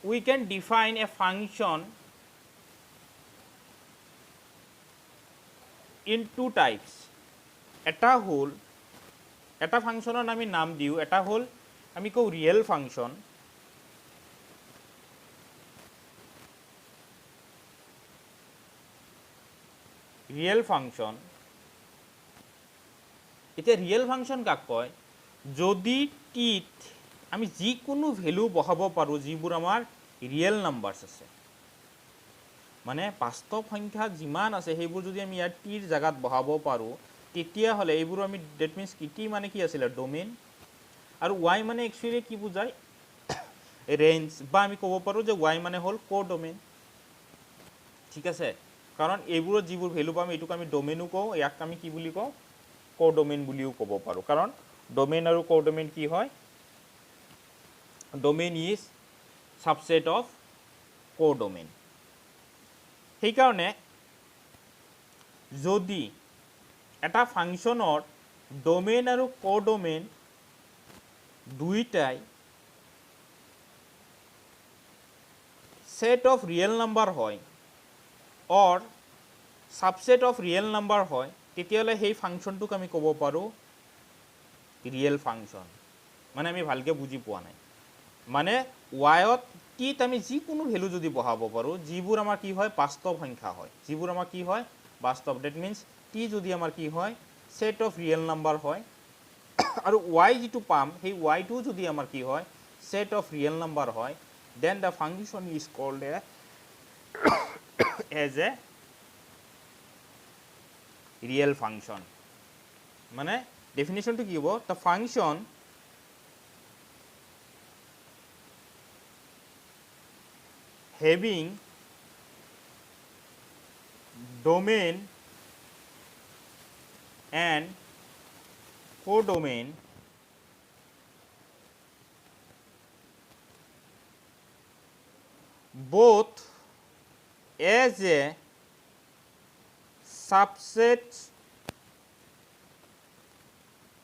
we can define a function in two types eta hol eta functionor ami naam diu eta hol ami ko real function এতিয়া রিয়েল ফাংশন কাক কয় যদি টিত আমি যিকোনো value বহাব পাৰো যিবোৰ আমাৰ ৰিয়েল নাম্বাৰস আছে মানে বাস্তৱ সংখ্যা যিমান আছে সেইবোৰ যদি আমি ইয়াত টিৰ জাগাত বহাব পাৰো তেতিয়া হলে এইবোৰ আমি দ্যাট মিন্স টি মানে কি আছিল ডোমেইন আৰু y মানে একচুয়ালি কি বুজায় ৰেঞ্জ বা আমি ক'ব পাৰো যে y মানে হল কোডোমেইন ঠিক আছে কাৰণ এইবোৰ যিবোৰ ভ্যালু পাম এইটোক আমি ডোমেইনও কও ইয়াক আমি কি বুলি কও কোডোমেইন বুলিও ক'ব পাৰো কাৰণ ডোমেইন আৰু কোডোমেইন কি হয় domain is subset of codomain সেই কাৰণে যদি এটা ফাংশনৰ ডোমেইন আৰু কোডোমেইন দুইটাই সেট অফ রিয়েল নাম্বার হয় or subset of real number হয় তেতিয়ালে সেই ফাংশনটোক আমি ক'ব পাৰো ৰিয়েল ফাংশন মানে আমি ভালকে বুজি পোৱা নাই মানে y ত টিত আমি যিকোনো ভ্যালু যদি বহাব পাৰো যিবোৰ আমাৰ কি হয় বাস্তৱ সংখ্যা হয় যিবোৰ আমাৰ কি হয় বাস্তৱ দ্যাট মিন্স টি যদি আমাৰ কি হয় সেট অফ ৰিয়েল নাম্বাৰ হয় আৰু y যেটো পাম সেই y টো যদি আমাৰ কি হয় সেট অফ রিয়েল নাম্বার হয় then the function is called as a real function. মানে ডেফিনেশনটো কি হ'ব, the function having domain and codomain both as a subset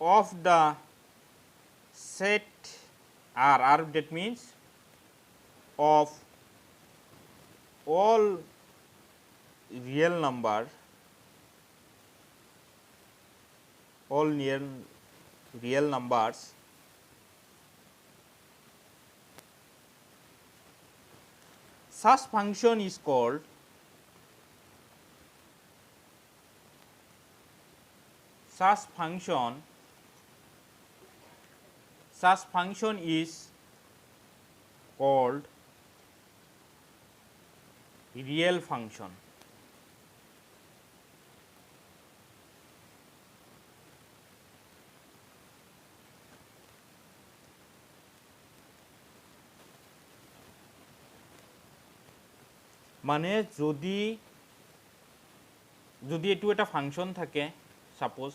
of the set R, that means of all real number, all real numbers such function is called is called real function. মানে যদি এটো এটা function থাকে suppose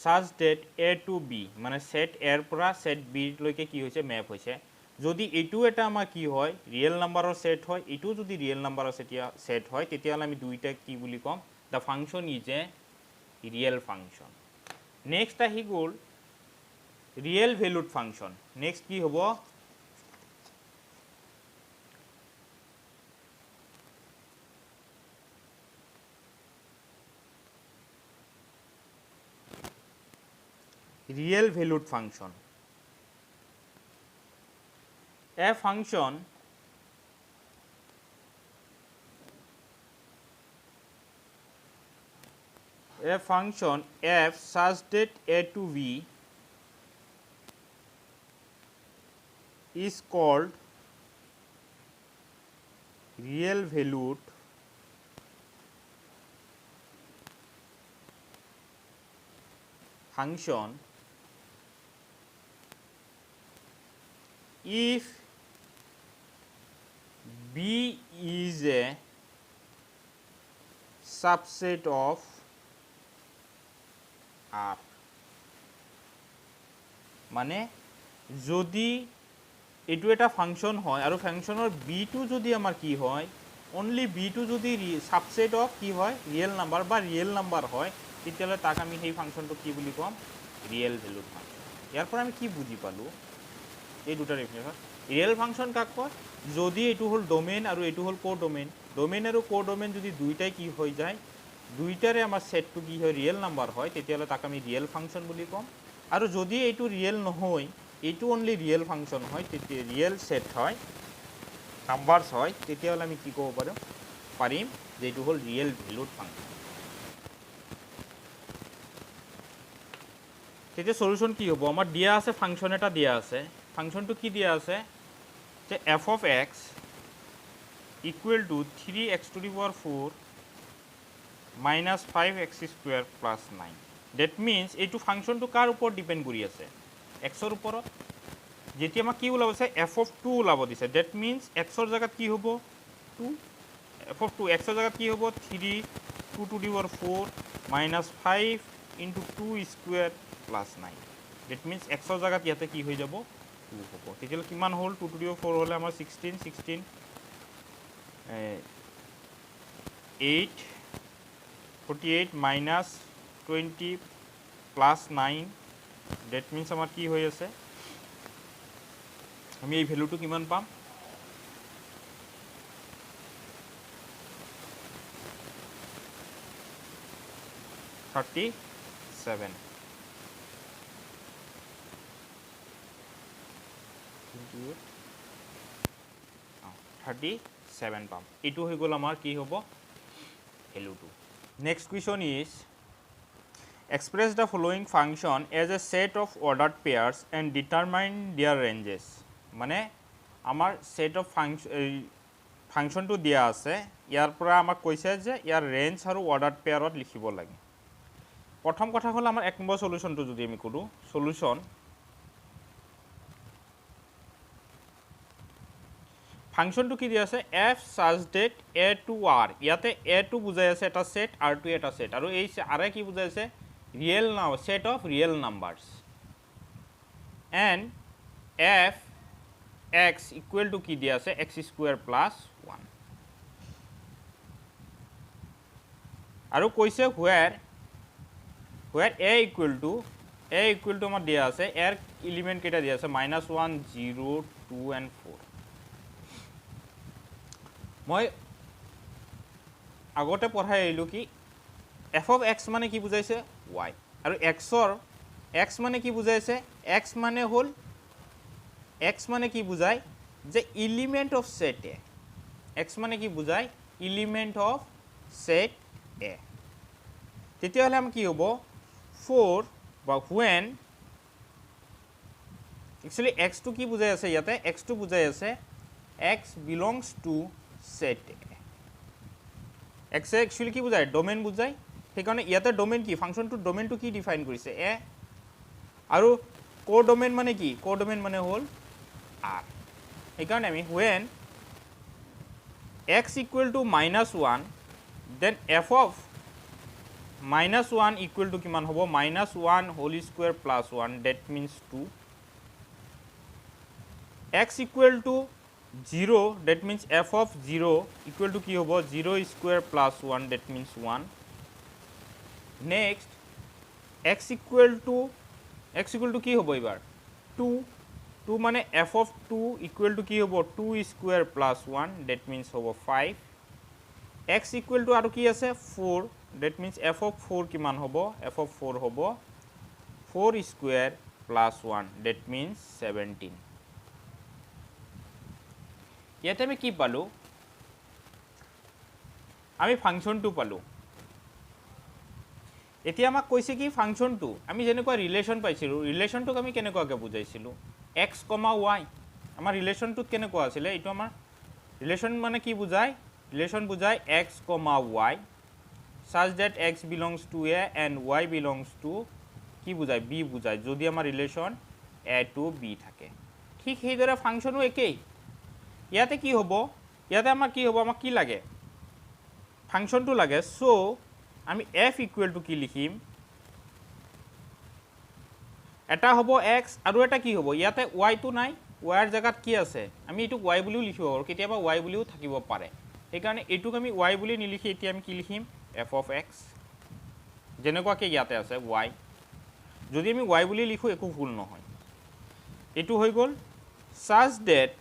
such that a to b মানে set a ৰ পৰা set b লৈকে কি হৈছে ম্যাপ হৈছে, যদি এটো এটা আমাৰ কি হয় ৰিয়েল নাম্বাৰৰ সেট হয়, এটো যদি ৰিয়েল নাম্বাৰৰ সেট হয়, তেতিয়াহ'লে আমি দুইটা কি বুলি কম, the function is a real function. Next আহি গ'ল ৰিয়েল ভ্যালুড ফাংশন. নেক্সট কি হ'ব, real valued function. A function f such that a to b is called real valued function if b is a subset of R. মানে যদি এটো এটা function হয় আৰু ফাংশনৰ b টো যদি আমাৰ কি হয়, অনলি b টো যদি সাবসেট অফ কি হয় ৰিয়েল নাম্বাৰ বা ৰিয়েল নাম্বাৰ হয়, তেতিয়াহ'লে তাক আমি সেই ফাংশনটো কি বুলি কম, ৰিয়েল ভ্যালুড ফাংশন. ইয়াৰ পৰা আমি কি বুজি পালো, এই দুটা ডেফিনেশ্যন. ৰিয়েল ফাংশন কাক কয়, যদি এটো হল ডোমেইন আৰু এটো হল কোডোমেইন, ডোমেইন আৰু কোডোমেইন যদি দুইটাই কি হৈ যায়, দুইটাৰে আমাৰ সেটটো কি হয় ৰিয়েল নাম্বাৰ হয়, তেতিয়াহ'লে তাক আমি ৰিয়েল ফাংশন বুলি কম. আৰু যদি এইটো ৰিয়েল নহয়, এইটো অনলি ৰিয়েল ফাংশন হয়, তেতিয়া ৰিয়েল সেট হয় নাম্বাৰস হয়, তেতিয়াহ'লে আমি কি ক'ব পাৰিম যে এইটো হল ৰিয়েল ভ্যালুড ফাংশন. তেতিয়া সলিউশন কি হ'ব, আমাৰ দিয়া আছে ফাংশন এটা দিয়া আছে, ফাংশনটো কি দিয়া আছে যে f of x equal to 3x to the power 4 minus 5x square plus 9. That means এইটো ফাংশনটো কাৰ ওপৰত ডিপেন্ড কৰি আছে, x ৰ ওপৰত. যেতিয়া আমাক কি ওলাব আছে f of 2 ওলাব দিছে, that means x ৰ জায়গাত কি হ'ব 2, f of 2 x ৰ জায়গাত কি হ'ব 3 2 to the power 4 minus 5 into 2 square plus 9. That means x ৰ জায়গাত ইয়াতে কি হৈ যাব 2 হ'ব. তেতিয়াহ'লে কিমান হ'ল 2 to the power 4 হ'লে আমাৰ 16 8 48 minus 20 plus 9. That means আমাৰ কি হৈ আছে, আমি এই ভ্যালুটো কিমান পাম, 37. 37 পাম. এইটো হৈ গ'ল আমাৰ কি হ'ব ভ্যালুটো. Next question is express the following function as a set of ordered pairs and determine their ranges. মানে আমাৰ সেট অফ ফাংচনটো দিয়া আছে ইয়াৰ পৰা আমাক কৈছে যে ইয়াৰ ৰেঞ্জ আৰু অৰ্ডাৰ পেয়াৰত লিখিব লাগে প্ৰথম কথা হ'ল আমাৰ এক নম্বৰ সলিউশনটো যদি আমি কৰো সলিউশন ফাংচনটো কি দিয়া আছে f such that a to r ইয়াতে a to বুজাই আছে এটা সেট r to এটা সেট আৰু এই r কি বুজাই আছে real number set of real numbers and f x equal to কি দিয়া আছে x square plus 1 আৰু কৈছে where a equal to আমাৰ দিয়া আছে এৰ এলিমেন্ট কেটা দিয়া আছে -1 0 2 and 4 মই আগতে পঢ়াই আহিলো কি f of x মানে কি বুজাইছে y আৰু x মানে কি বুজাইছে x মানে হল x মানে কি বুজায় যে element of set a x মানে কি বুজায় এলিমেন্ট অফ সেট a তেতিয়া হলে আমি কি হ'ব 4 বা when actually x to কি বুজাই আছে ইয়াতে x to বুজাই আছে x belongs to set a x actually কি বুজায় ডোমেইন বুজায় সেইকাৰণে ইয়াতে ডোমেইন কি ফাংচনটো ডোমেইনটো কি ডিফাইন কৰিছে a আৰু কোডোমেইন মানে কি কোডোমেইন মানে হল r সেইকাৰণে আমি when x equal to -1 then f of -1 equal to কিমান হ'ব -1 whole square plus 1 that means 2 x equal to 0 that means f of 0 equal to কি হ'ব 0 square plus 1 that means 1 next x equal to কি হ'ব এবাৰ 2 মানে f of 2 equal to কি হ'ব 2 square plus 1 that means হ'ব 5 x equal to আৰু কি আছে 4 that means f of 4 কিমান হ'ব f of 4 হ'ব 4 square plus 1 that means 17 ইয়াতে আমি কি পালো আমি ফাংচনটো পালো এতিয়া আমাক কৈছে কি ফাংচনটো আমি যেনেকুৱা ৰিলেশন পাইছিলো ৰিলেশনটোক আমি কেনেকুৱাকে বুজাইছিলো x, y আমাৰ ৰিলেশনটোত কেনেকুৱা আছিল এইটো আমাৰ ৰিলেশন মানে কি বুজায় ৰিলেশন বুজায় x, y such that x belongs to a and y belongs to কি বুজায় b বুজায় যদি আমাৰ ৰিলেশন a to b থাকে ঠিক সেইদৰে ফাংচনো একেই ইয়াতে কি হ'ব ইয়াতে আমাৰ কি হ'ব আমাক কি লাগে ফাংচনটো লাগে সো আমি f equal to কি লিখিম এটা হ'ব x আৰু এটা কি হ'ব ইয়াতে y টো নাই y ৰ জায়গাত কি আছে আমি এটো y বুলিও লিখিব পাৰো কেতিয়াবা y বুলিও থাকিব পাৰে সেইকাৰণে এটোক আমি y বুলি নিলিখি এতিয়া আমি কি লিখিম f of x যেনেকুৱা কি ইয়াতে আছে y যদি আমি y বুলি লিখো একো ভুল নহয় এটো হৈ গল such that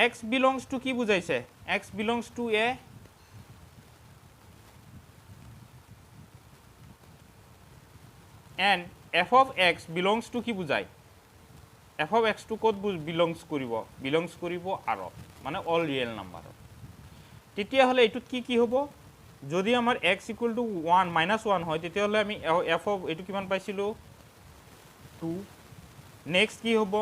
x belongs to কি বুজাইছে x belongs to a and f of x belongs to কি বুজায় f of x to কত belongs কৰিব r মানে all real number তেতিয়া হলে এটুত কি হ'ব যদি আমাৰ x equal to 1 -1 হয় তেতিয়া হলে আমি f of এটু কিমান পাইছিলো 2 নেক্সট কি হ'ব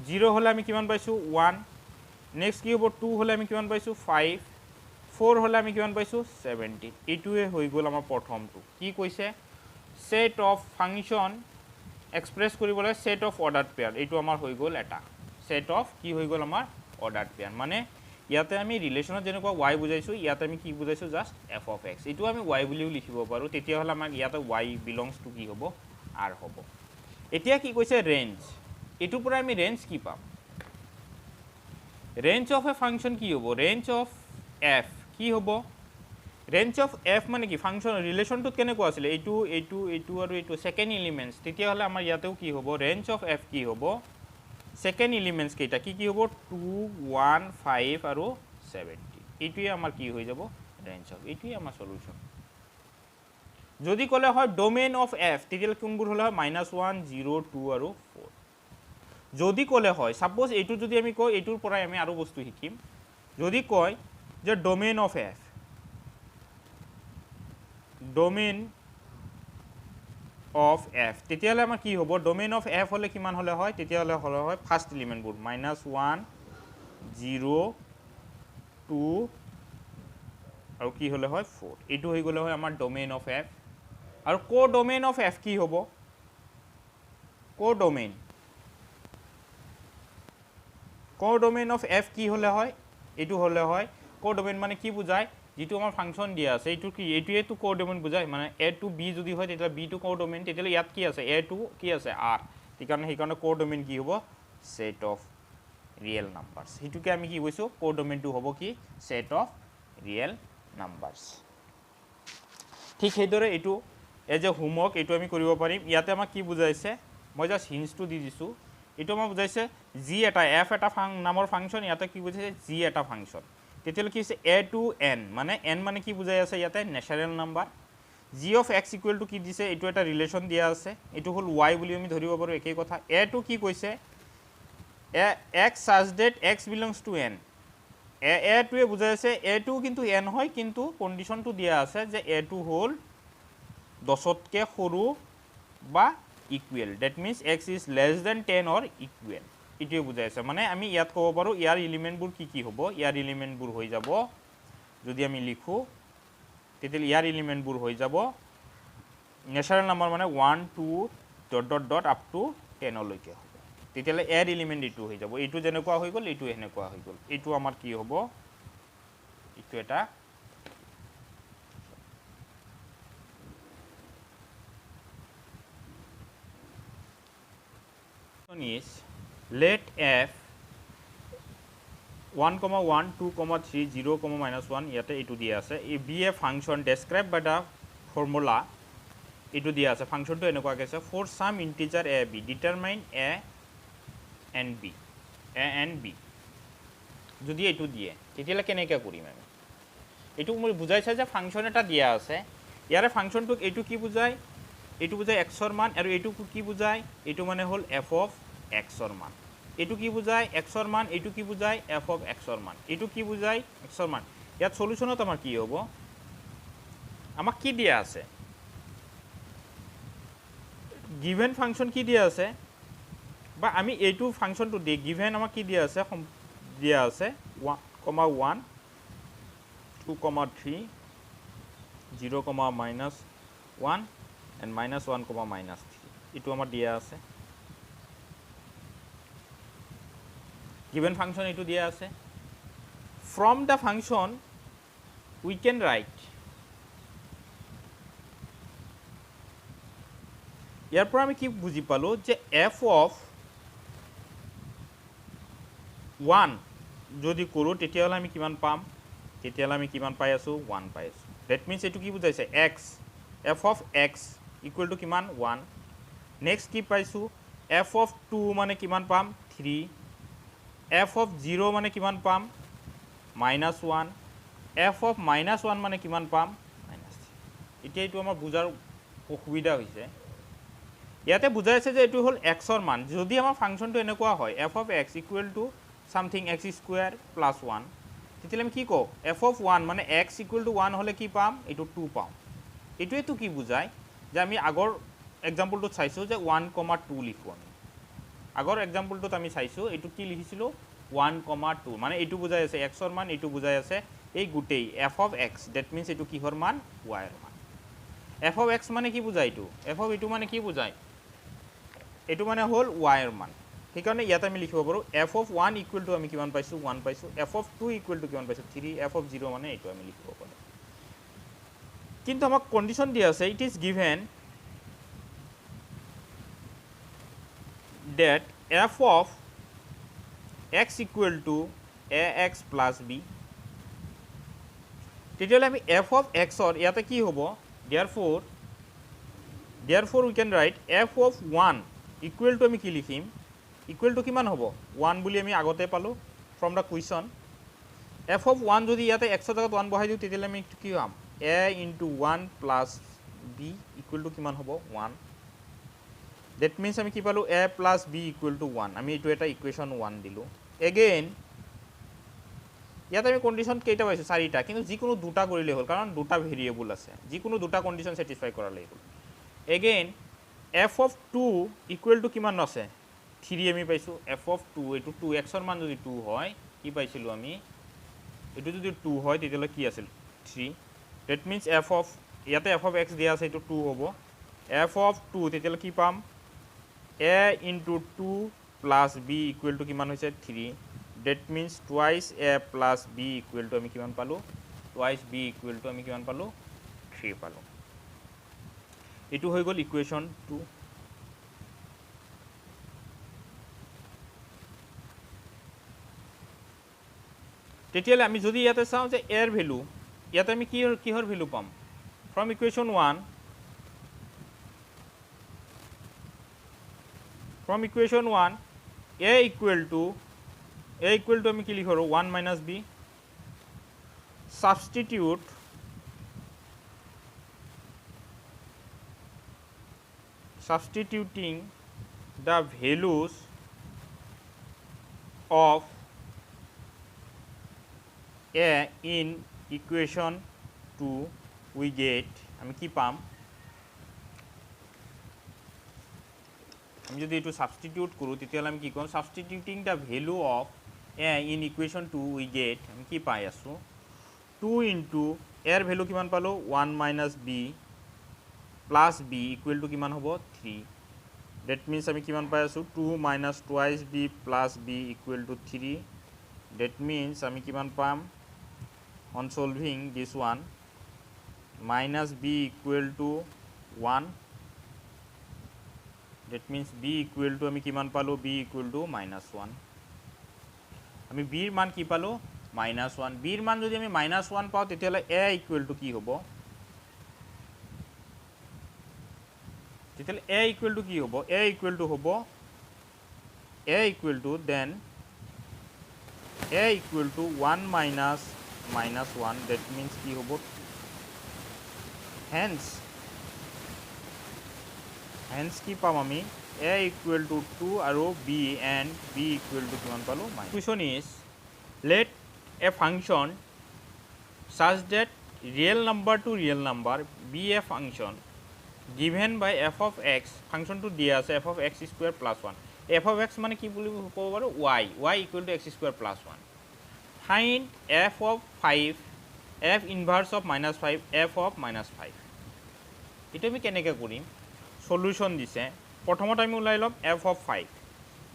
0 হলে আমি কিমান পাইছো 1 নেক্সট কি হ'ব 2 হলে আমি কিমান পাইছো 5 4 হলে আমি কিমান পাইছো 17 এটুৱে হৈ গল আমাৰ প্ৰথমটো কি কৈছে set of function express কৰিবলৈ set of ordered pair এইটো আমাৰ হৈ গল এটা set of কি হৈ গল আমাৰ ordered pair মানে ইয়াতে আমি ৰিলেশনত যেনেকুৱা y বুজাইছো ইয়াতে আমি কি বুজাইছো জাস্ট f of x এইটো আমি y বুলিও লিখিব পাৰো তেতিয়া হলে আমাৰ ইয়াতে y belongs to কি হ'ব r হ'ব এতিয়া কি কৈছে ৰেঞ্জ এটু পৰা আমি ৰেঞ্জ কি পাম ৰেঞ্জ অফ এ ফাংচন কি হ'ব ৰেঞ্জ অফ f কি হ'ব ৰেঞ্জ অফ f মানে কি ফাংচন ৰিলেশনটো কেনেকুৱা আছিল এইটো আৰু এইটো সেকেন্ড এলিমেন্টস তেতিয়া হলে আমাৰ ইয়াতেও কি হ'ব ৰেঞ্জ অফ f কি হ'ব সেকেন্ড এলিমেন্টস কেইটা কি হ'ব 2 1 5 আৰু 70 এইটোই আমাৰ কি হৈ যাব ৰেঞ্জ অফ এইটোই আমাৰ সলিউশন যদি কলে হয় ডোমেইন অফ f তেতিয়া কোনবোৰ হলে হয় -1 0 2 আৰু 4 যদি কলে হয় সাপোজ এইটো যদি আমি কই এইটোৰ পৰাই আমি আৰু বস্তু শিকিম যদি কয় যে domain of f domain of F তেতিয়াহ'লে আমাৰ কি হ'ব ডোমেইন অফ এফ হ'লে কিমান হ'লে হয় তেতিয়াহ'লে হ'লে হয় ফাৰ্ষ্ট এলিমেণ্টবোৰ -1 0 2 আৰু কি হ'লে হয় 4 এইটো হৈ গ'লে হয় আমাৰ ডোমেইন অফ এফ আৰু কো ডোমেইন অফ এফ কি হ'ব কো ডোমেইন অফ এফ কি হ'লে হয় এইটো হ'লে হয় কো ডোমেইন মানে কি বুজায় যিটো আমাৰ ফাংচন দিয়া আছে এইটো কি এইটোৱেতো কো ডোমেইন বুজায় মানে এ টু বি যদি হয় তেতিয়া বি টু কো ডোমেইন তেতিয়াহ'লে ইয়াত কি আছে এ টু কি আছে আৰ সেইকাৰণে কো ডোমেইন কি হ'ব সেট অফ ৰিয়েল নাম্বাৰছ সেইটোকে আমি কি কৈছোঁ কো ডোমেইনটো হ'ব কি সেট অফ ৰিয়েল নাম্বাৰছ ঠিক সেইদৰে এইটো এজ এ হোমৱৰ্ক এইটো আমি কৰিব পাৰিম ইয়াতে আমাক কি বুজাইছে মই জাষ্ট হিন্টছটো দি দিছোঁ এইটো আমাক বুজাইছে জি এটা এফ এটা নামৰ ফাংচন ইয়াতে কি বুজাইছে জি এটা ফাংচন তেতিয়াহ'লে কি হৈছে এ টু এন মানে কি বুজাই আছে ইয়াতে natural number G of x equal to কি দিছে এইটো এটা ৰিলেশ্যন দিয়া আছে এইটো হ'ল ৱাই বুলি আমি ধৰিব পাৰোঁ একেই কথা এ টু কি কৈছে x such that x belongs to N A টুৱে বুজাই আছে এ টু কিন্তু এন হয় কিন্তু কণ্ডিশ্যনটো দিয়া আছে যে এ টু হ'ল 10তকৈ সৰু বা equal that means X is less than 10 or equal এইটোৱে বুজাই আছে মানে আমি ইয়াত ক'ব পাৰোঁ ইয়াৰ এলিমেণ্টবোৰ কি হ'ব ইয়াৰ এলিমেণ্টবোৰ হৈ যাব যদি আমি লিখোঁ তেতিয়াহ'লে ইয়াৰ এলিমেণ্টবোৰ হৈ যাব নেচাৰেল নাম্বাৰ মানে 1 2 ... আপ টু 10লৈকে হ'ব তেতিয়াহ'লে এড এলিমেণ্ট এইটো হৈ যাব এইটো যেনেকুৱা হৈ গ'ল এইটো এনেকুৱা হৈ গ'ল এইটো আমাৰ কি হ'ব এইটো এটা is let f 1, 1, 2, 3, 0, -1 ইয়াতে এইটো দিয়া আছে এই be a function described by the formula এইটো দিয়া আছে ফাংচনটো এনেকুৱাকৈ আছে for some integer A B determine A and B যদি এইটো দিয়ে তেতিয়াহ'লে কেনেকৈ কৰিম আমি এইটো মই বুজাইছে যে ফাংচন এটা দিয়া আছে ইয়াৰে ফাংচনটোক এইটো কি বুজায় এইটো বুজায় এক্সৰ মান আৰু এইটো কি বুজায় এইটো মানে হ'ল এফ অফ এক্সৰ মান এইটো কি বুজায় এক্সৰ মান এইটো কি বুজায় এফ অফ এক্সৰ মান এইটো কি বুজায় এক্সৰ মান ইয়াত সলিউশ্যনত আমাৰ কি হ'ব আমাক কি দিয়া আছে গিভেন ফাংচন কি দিয়া আছে বা আমি এইটো ফাংচনটো দি গিভেন আমাক কি দিয়া আছে 1, 2, 3 0, -1 and -1, -3 এইটো আমাৰ দিয়া আছে given function এইটো দিয়া আছে from the function we can write ইয়াৰ পৰা আমি কি বুজি পালো যে f of 1 যদি কৰোঁ তেতিয়াহ'লে আমি কিমান পাম তেতিয়াহ'লে আমি কিমান পাই আছোঁ 1 পাই আছোঁ that means এইটো কি বুজাইছে x f of x equal to কিমান 1 next কি পাইছোঁ f of 2 মানে কিমান পাম 3 f of 0 মানে কিমান পাম -1 f of -1 মানে কিমান পাম -3 এতিয়া এইটো আমাৰ বুজাৰ অসুবিধা হৈছে ইয়াতে বুজাইছে যে এইটো হ'ল এক্সৰ মান যদি আমাৰ ফাংচনটো এনেকুৱা হয় f of x equal to something x square plus 1 তেতিয়াহ'লে আমি কি কওঁ f of 1 মানে x equal to 1 হ'লে কি পাম এইটো 2 পাম এইটোৱেতো কি বুজায় যে আমি আগৰ এক্সাম্পলটোত চাইছোঁ যে 1, 2 লিখোঁ আমি আগৰ এক্সাম্পলটোত আমি চাইছোঁ এইটো কি লিখিছিলোঁ 1, 2 মানে এইটো বুজাই আছে এক্সৰ মান এইটো বুজাই আছে এই গোটেই f of x that means এইটো কিহৰ মান y ৰ মান f of x মানে কি বুজায় এইটো f of এইটো মানে কি বুজায় এইটো মানে হ'ল y ৰ মান সেইকাৰণে ইয়াতে আমি লিখিব পাৰোঁ f of 1 equal to আমি কিমান পাইছোঁ 1 পাইছোঁ f of 2 equal to কিমান পাইছোঁ 3 f of 0 মানে এইটো আমি লিখিব পাৰোঁ কিন্তু আমাক কণ্ডিশ্যন দিয়া আছে it is given that f of x equal to ax plus b তেতিয়াহ'লে আমি f of x ৰ ইয়াতে কি হ'ব therefore we can write f of 1 equal to আমি কি লিখিম equal to কিমান হ'ব 1 বুলি আমি আগতে পালোঁ from the question f of 1 যদি ইয়াতে x ৰ জাগাত 1 বহাই দিওঁ তেতিয়াহ'লে আমি কি পাম a into 1 plus b equal to কিমান হ'ব 1 that means আমি কি পালোঁ a plus b equal to 1 আমি এইটো এটা ইকুৱেশ্যন 1 দিলোঁ এগেইন ইয়াত আমি কণ্ডিশ্যন কেইটা পাইছোঁ 4টা কিন্তু যিকোনো দুটা কৰিলে হ'ল কাৰণ দুটা ভেৰিয়েবল আছে যিকোনো দুটা কণ্ডিশ্যন ছেটিছফাই কৰালেই হ'ল again F of 2 equal to কিমান আছে 3 আমি পাইছোঁ এফ অফ 2 এইটো 2xৰ মান যদি 2 হয় কি পাইছিলোঁ আমি এইটো যদি 2 হয় তেতিয়াহ'লে কি আছিল 3 ডেট মিনছ এফ অফ ইয়াতে এফ অফ এক্স দিয়া আছে এইটো 2 হ'ব এফ অফ 2 তেতিয়াহ'লে কি পাম a into 2 plus B equal to কিমান হৈছে 3 that means twice a plus B equal to আমি কিমান পালোঁ টুৱাইছ বি ইকুৱেল টু আমি কিমান পালোঁ 3 পালোঁ এইটো হৈ গ'ল ইকুৱেশ্যন 2 তেতিয়াহ'লে আমি যদি ইয়াতে চাওঁ যে এৰ ভেলু ইয়াতে আমি কিহৰ ভেলু পাম from equation 1 from equation 1 a equal to আমি কি লিখো 1 minus b substituting the values of a in equation 2 we get আমি কি পাম আমি যদি এইটো সাবস্টিটিউট কৰোঁ তেতিয়াহ'লে আমি কি ক'ম substituting the value of A in equation 2 we get আমি কি পাই আছোঁ 2 ইনটু এৰ ভেলু কিমান পালোঁ 1 minus B plus B equal to কিমান হ'ব 3 ডেট মিনছ আমি কিমান পাই আছোঁ 2 minus twice B plus B equal to 3 that means আমি কিমান পাম on solving this one minus B equal to 1 that means b equal to আমি কিমান পালো b equal to -1 আমি b এর মান কি পালো -1 b এর মান যদি আমি -1 পাও তেতিয়ালে a equal to কি হ'ব তেতিয়ালে a equal to কি হ'ব a equal to হ'ব a equal to then a equal to 1 minus -1 that means কি হ'ব hence কি পাম আমি a equal to 2 আৰু b and b equal to কিমান পালো question is let a function such that real number to real number be a function given by f of x function to দিয়া আছে f of x square plus 1 f of x মানে কি বুলি ক'ব পাৰো y equal to x square plus 1 find f of 5 f inverse of -5 f of -5 এটা আমি কেনেকৈ কৰিম সলিউশন দিছে প্ৰথমতে আমি উলাই লম f of 5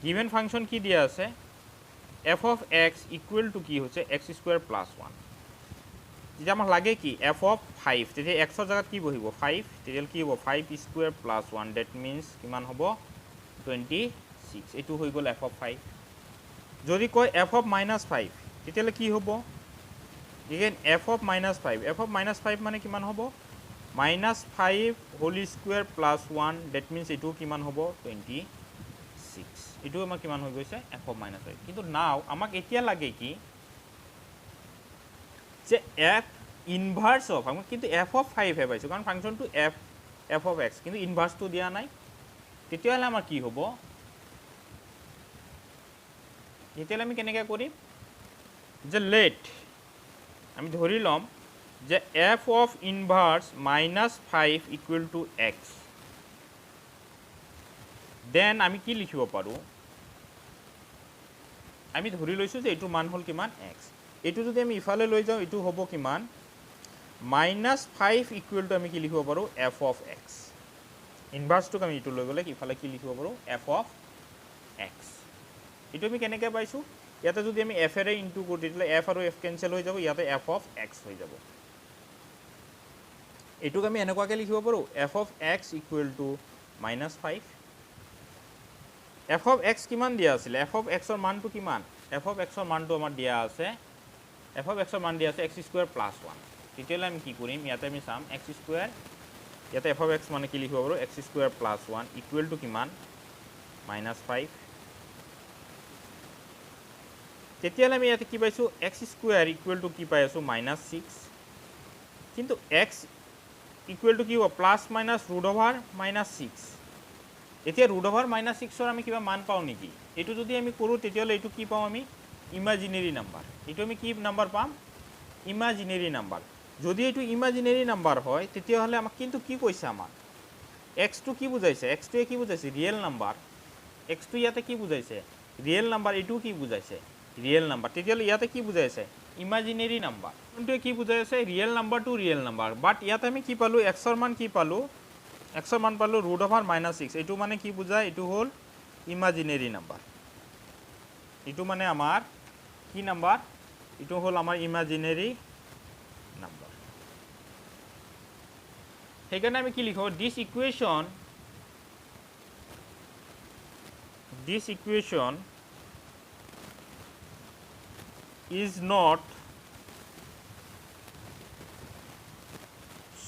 given function কি দিয়া আছে f of x equal to কি হৈছে x square plus 1 যেতিয়া আমাক লাগে কি f of 5 তেতিয়া x ৰ জায়গাত কি বহিব 5 তেতিয়া কি হ'ব 5 square plus 1 that means কিমান হ'ব 26 এটো হৈ গল f of 5 যদি কয় f of -5 তেতিয়া কি হ'ব again f of -5 মানে কিমান হ'ব -5 whole square plus 1 that means এটো কিমান হ'ব 26 এটো আমাৰ কিমান হৈ গৈছে f of -5 কিন্তু নাও আমাক এতিয়া লাগে কি যে f ইনভার্স অফ আমি কিন্তু f of 5 হে পাইছো কাৰণ ফাংশনটো f of x কিন্তু ইনভাৰ্স তো দিয়া নাই তেতিয়ালে আমাৰ কি হ'ব তেতিয়ালে আমি কেনেকৈ কৰিম যে লেট আমি ধৰি লম যে f of inverse -5 equal to x then আমি কি লিখিব পাৰো আমি ধৰি লৈছো যে এটো মান হল কিমান x এটো যদি আমি ইফালে লৈ যাও এটো হ'ব কিমান -5 equal to আমি কি লিখিব পাৰো f of x ইনভাৰ্স তো আমি এটো লৈ গলে ইফালে কি লিখিব পাৰো f of x এটো আমি কেনেকৈ পাইছো ইয়াতে যদি আমি f এৰে ইনটু কৰি দিলে f আৰু f কেনসেল হৈ যাব ইয়াতে f of x হৈ যাব এটুক আমি এনেকুৱাকৈ লিখিব পাৰো f of x equal to -5 f of x কিমান দিয়া আছিল f of x ৰ মানটো কিমান f of x ৰ মানটো আমাৰ দিয়া আছে f of x ৰ মান দিয়া আছে x square plus 1 তেতিয়ালে আমি কি কৰিম ইয়াতে আমি চাম x square ইয়াতে f of x মানে কি লিখিব পাৰো x square plus 1 equal to কিমান -5 তেতিয়ালে আমি ইয়াতে কি পাইছো x square equal to কি পাই আছো -6 কিন্তু x equal to কি হ'ব প্লাস মাইনাস ৰুট ওভাৰ -6 এতিয়া ৰুট ওভাৰ -6 ৰ আমি কিবা মান পাও নেকি এটো যদি আমি কৰো তেতিয়ালে এটো কি পাও আমি ইমাজিনারি নাম্বার এটো আমি কি নাম্বার পাম ইমাজিনারি নাম্বার যদি এটো ইমাজিনারি নাম্বার হয় তেতিয়াহলে আমাক কিন্তু কি কৈছে আমাক এক্সটো কি বুজাইছে এক্সটোৱে কি বুজাইছে ৰিয়েল নাম্বাৰ এক্সটো ইয়াতে কি বুজাইছে ৰিয়েল নাম্বাৰ এইটো কি বুজাইছে ৰিয়েল নাম্বাৰ তেতিয়াহ'লে ইয়াতে কি বুজাইছে ইমাজিনেৰী নাম্বাৰ কোনটোৱে কি বুজাইছে ৰিয়েল নাম্বাৰটো ৰিয়েল নাম্বাৰ বাট ইয়াতে আমি কি পালোঁ এক্সৰ মান কি পালোঁ এক্সৰ মান পালোঁ √(-6) এইটো মানে কি বুজায় এইটো হ'ল ইমাজিনেৰী নাম্বাৰ এইটো মানে আমাৰ কি নাম্বাৰ এইটো হ'ল আমাৰ ইমাজিনেৰী নাম্বাৰ সেইকাৰণে আমি কি লিখো দিছ equation is not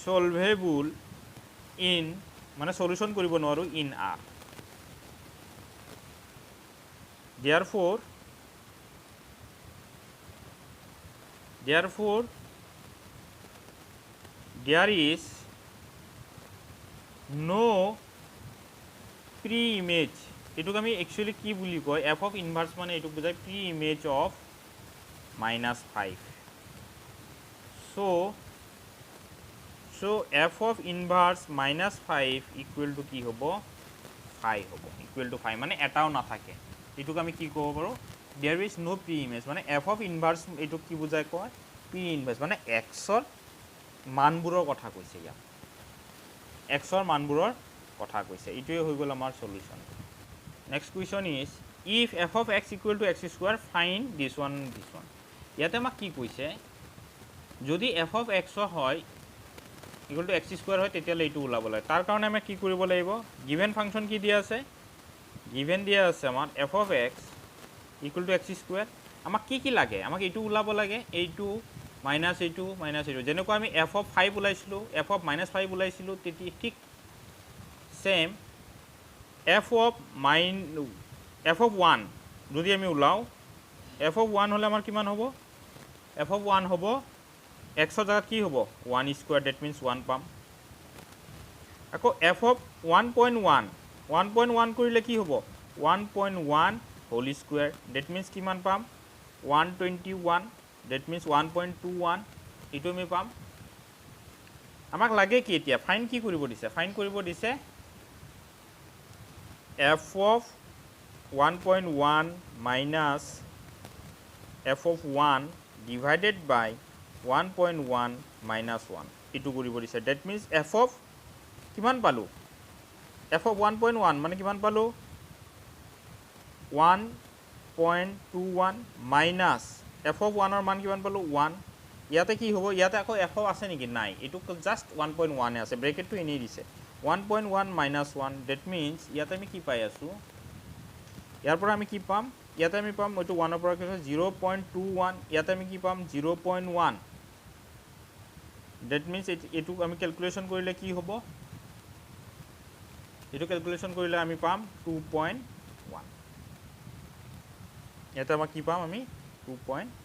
solvable in মানে সলিউশন কৰিব নোৱাৰো in R therefore there is no pre-image এটুক আমি actually কি বুলি কয় f of inverse মানে এটুক বুজায় pre-image of -5 so f of inverse -5 equal to কি হ'ব 5 হ'ব equal to 5 মানে এটাও না থাকে এটুক আমি কি ক'ব পাৰো there is no pre-image মানে f of inverse এটুক কি বুজায় কয় pre-inverse মানে x ৰ মানবোৰৰ কথা কৈছে ইয়া x ৰ মানবোৰৰ কথা কৈছে ইটোৱে হৈ গ'ল আমাৰ solution next question is if f of x equal to x square find this one ইয়াতে আমাক কি কৈছে যদি f of x হয় equal to x square হয় তেতিয়ালে এইটো ওলাব লাগে তাৰ কাৰণে আমি কি কৰিব লাগিব গিভেন ফাংচন কি দিয়া আছে গিভেন দিয়া আছে আমাৰ f of x equal to x square আমাক কি লাগে আমাক এইটো ওলাব লাগে এইটো মাইনাস এইটো যেনেকৈ আমি f of 5 ওলাইছিলো f of -5 ওলাইছিলো তেতিয়া ঠিক সেম f of 1 যদি আমি ওলাও f of 1 হলে আমাৰ কিমান হ'ব f of 1 হ'ব x ৰ জায়গাত কি হ'ব 1 স্কয়াৰ that means 1 পাম আকৌ f of 1.1 কৰিলে কি হ'ব 1.1 হোল স্কয়ার that means কিমান পাম 121 that means 1.21 ইটো আমি পাম আমাক লাগে কি এতিয়া ফাইন কি কৰিব দিছে f of 1.1 minus f of 1 divided by 1.1 minus 1 ইটো কৰিব দিছে that means f of কিমান পালো f of 1.1 মানে কিমান পালো 1.21 minus f of 1 ৰ মান কিমান পালো 1 ইয়াতে কি হ'ব ইয়াতে আকৌ f of আছে নেকি নাই এটো জাস্ট 1.1 আছে ব্ৰেকেটটো এনেই দিছে 1.1 minus 1 that means ইয়াতে আমি কি পাই আছো ইয়াৰ পৰা আমি কি পাম ইয়াতে আমি পাম এটো 1 ৰ পৰা কি 0.21 ইয়াতে আমি কি পাম 0.1 that means এটো আমি ক্যালকুলেশন কৰিলে কি হ'ব এটো ক্যালকুলেশন কৰিলে আমি পাম 2.1 ইয়াতে আমি কি পাম আমি 2.1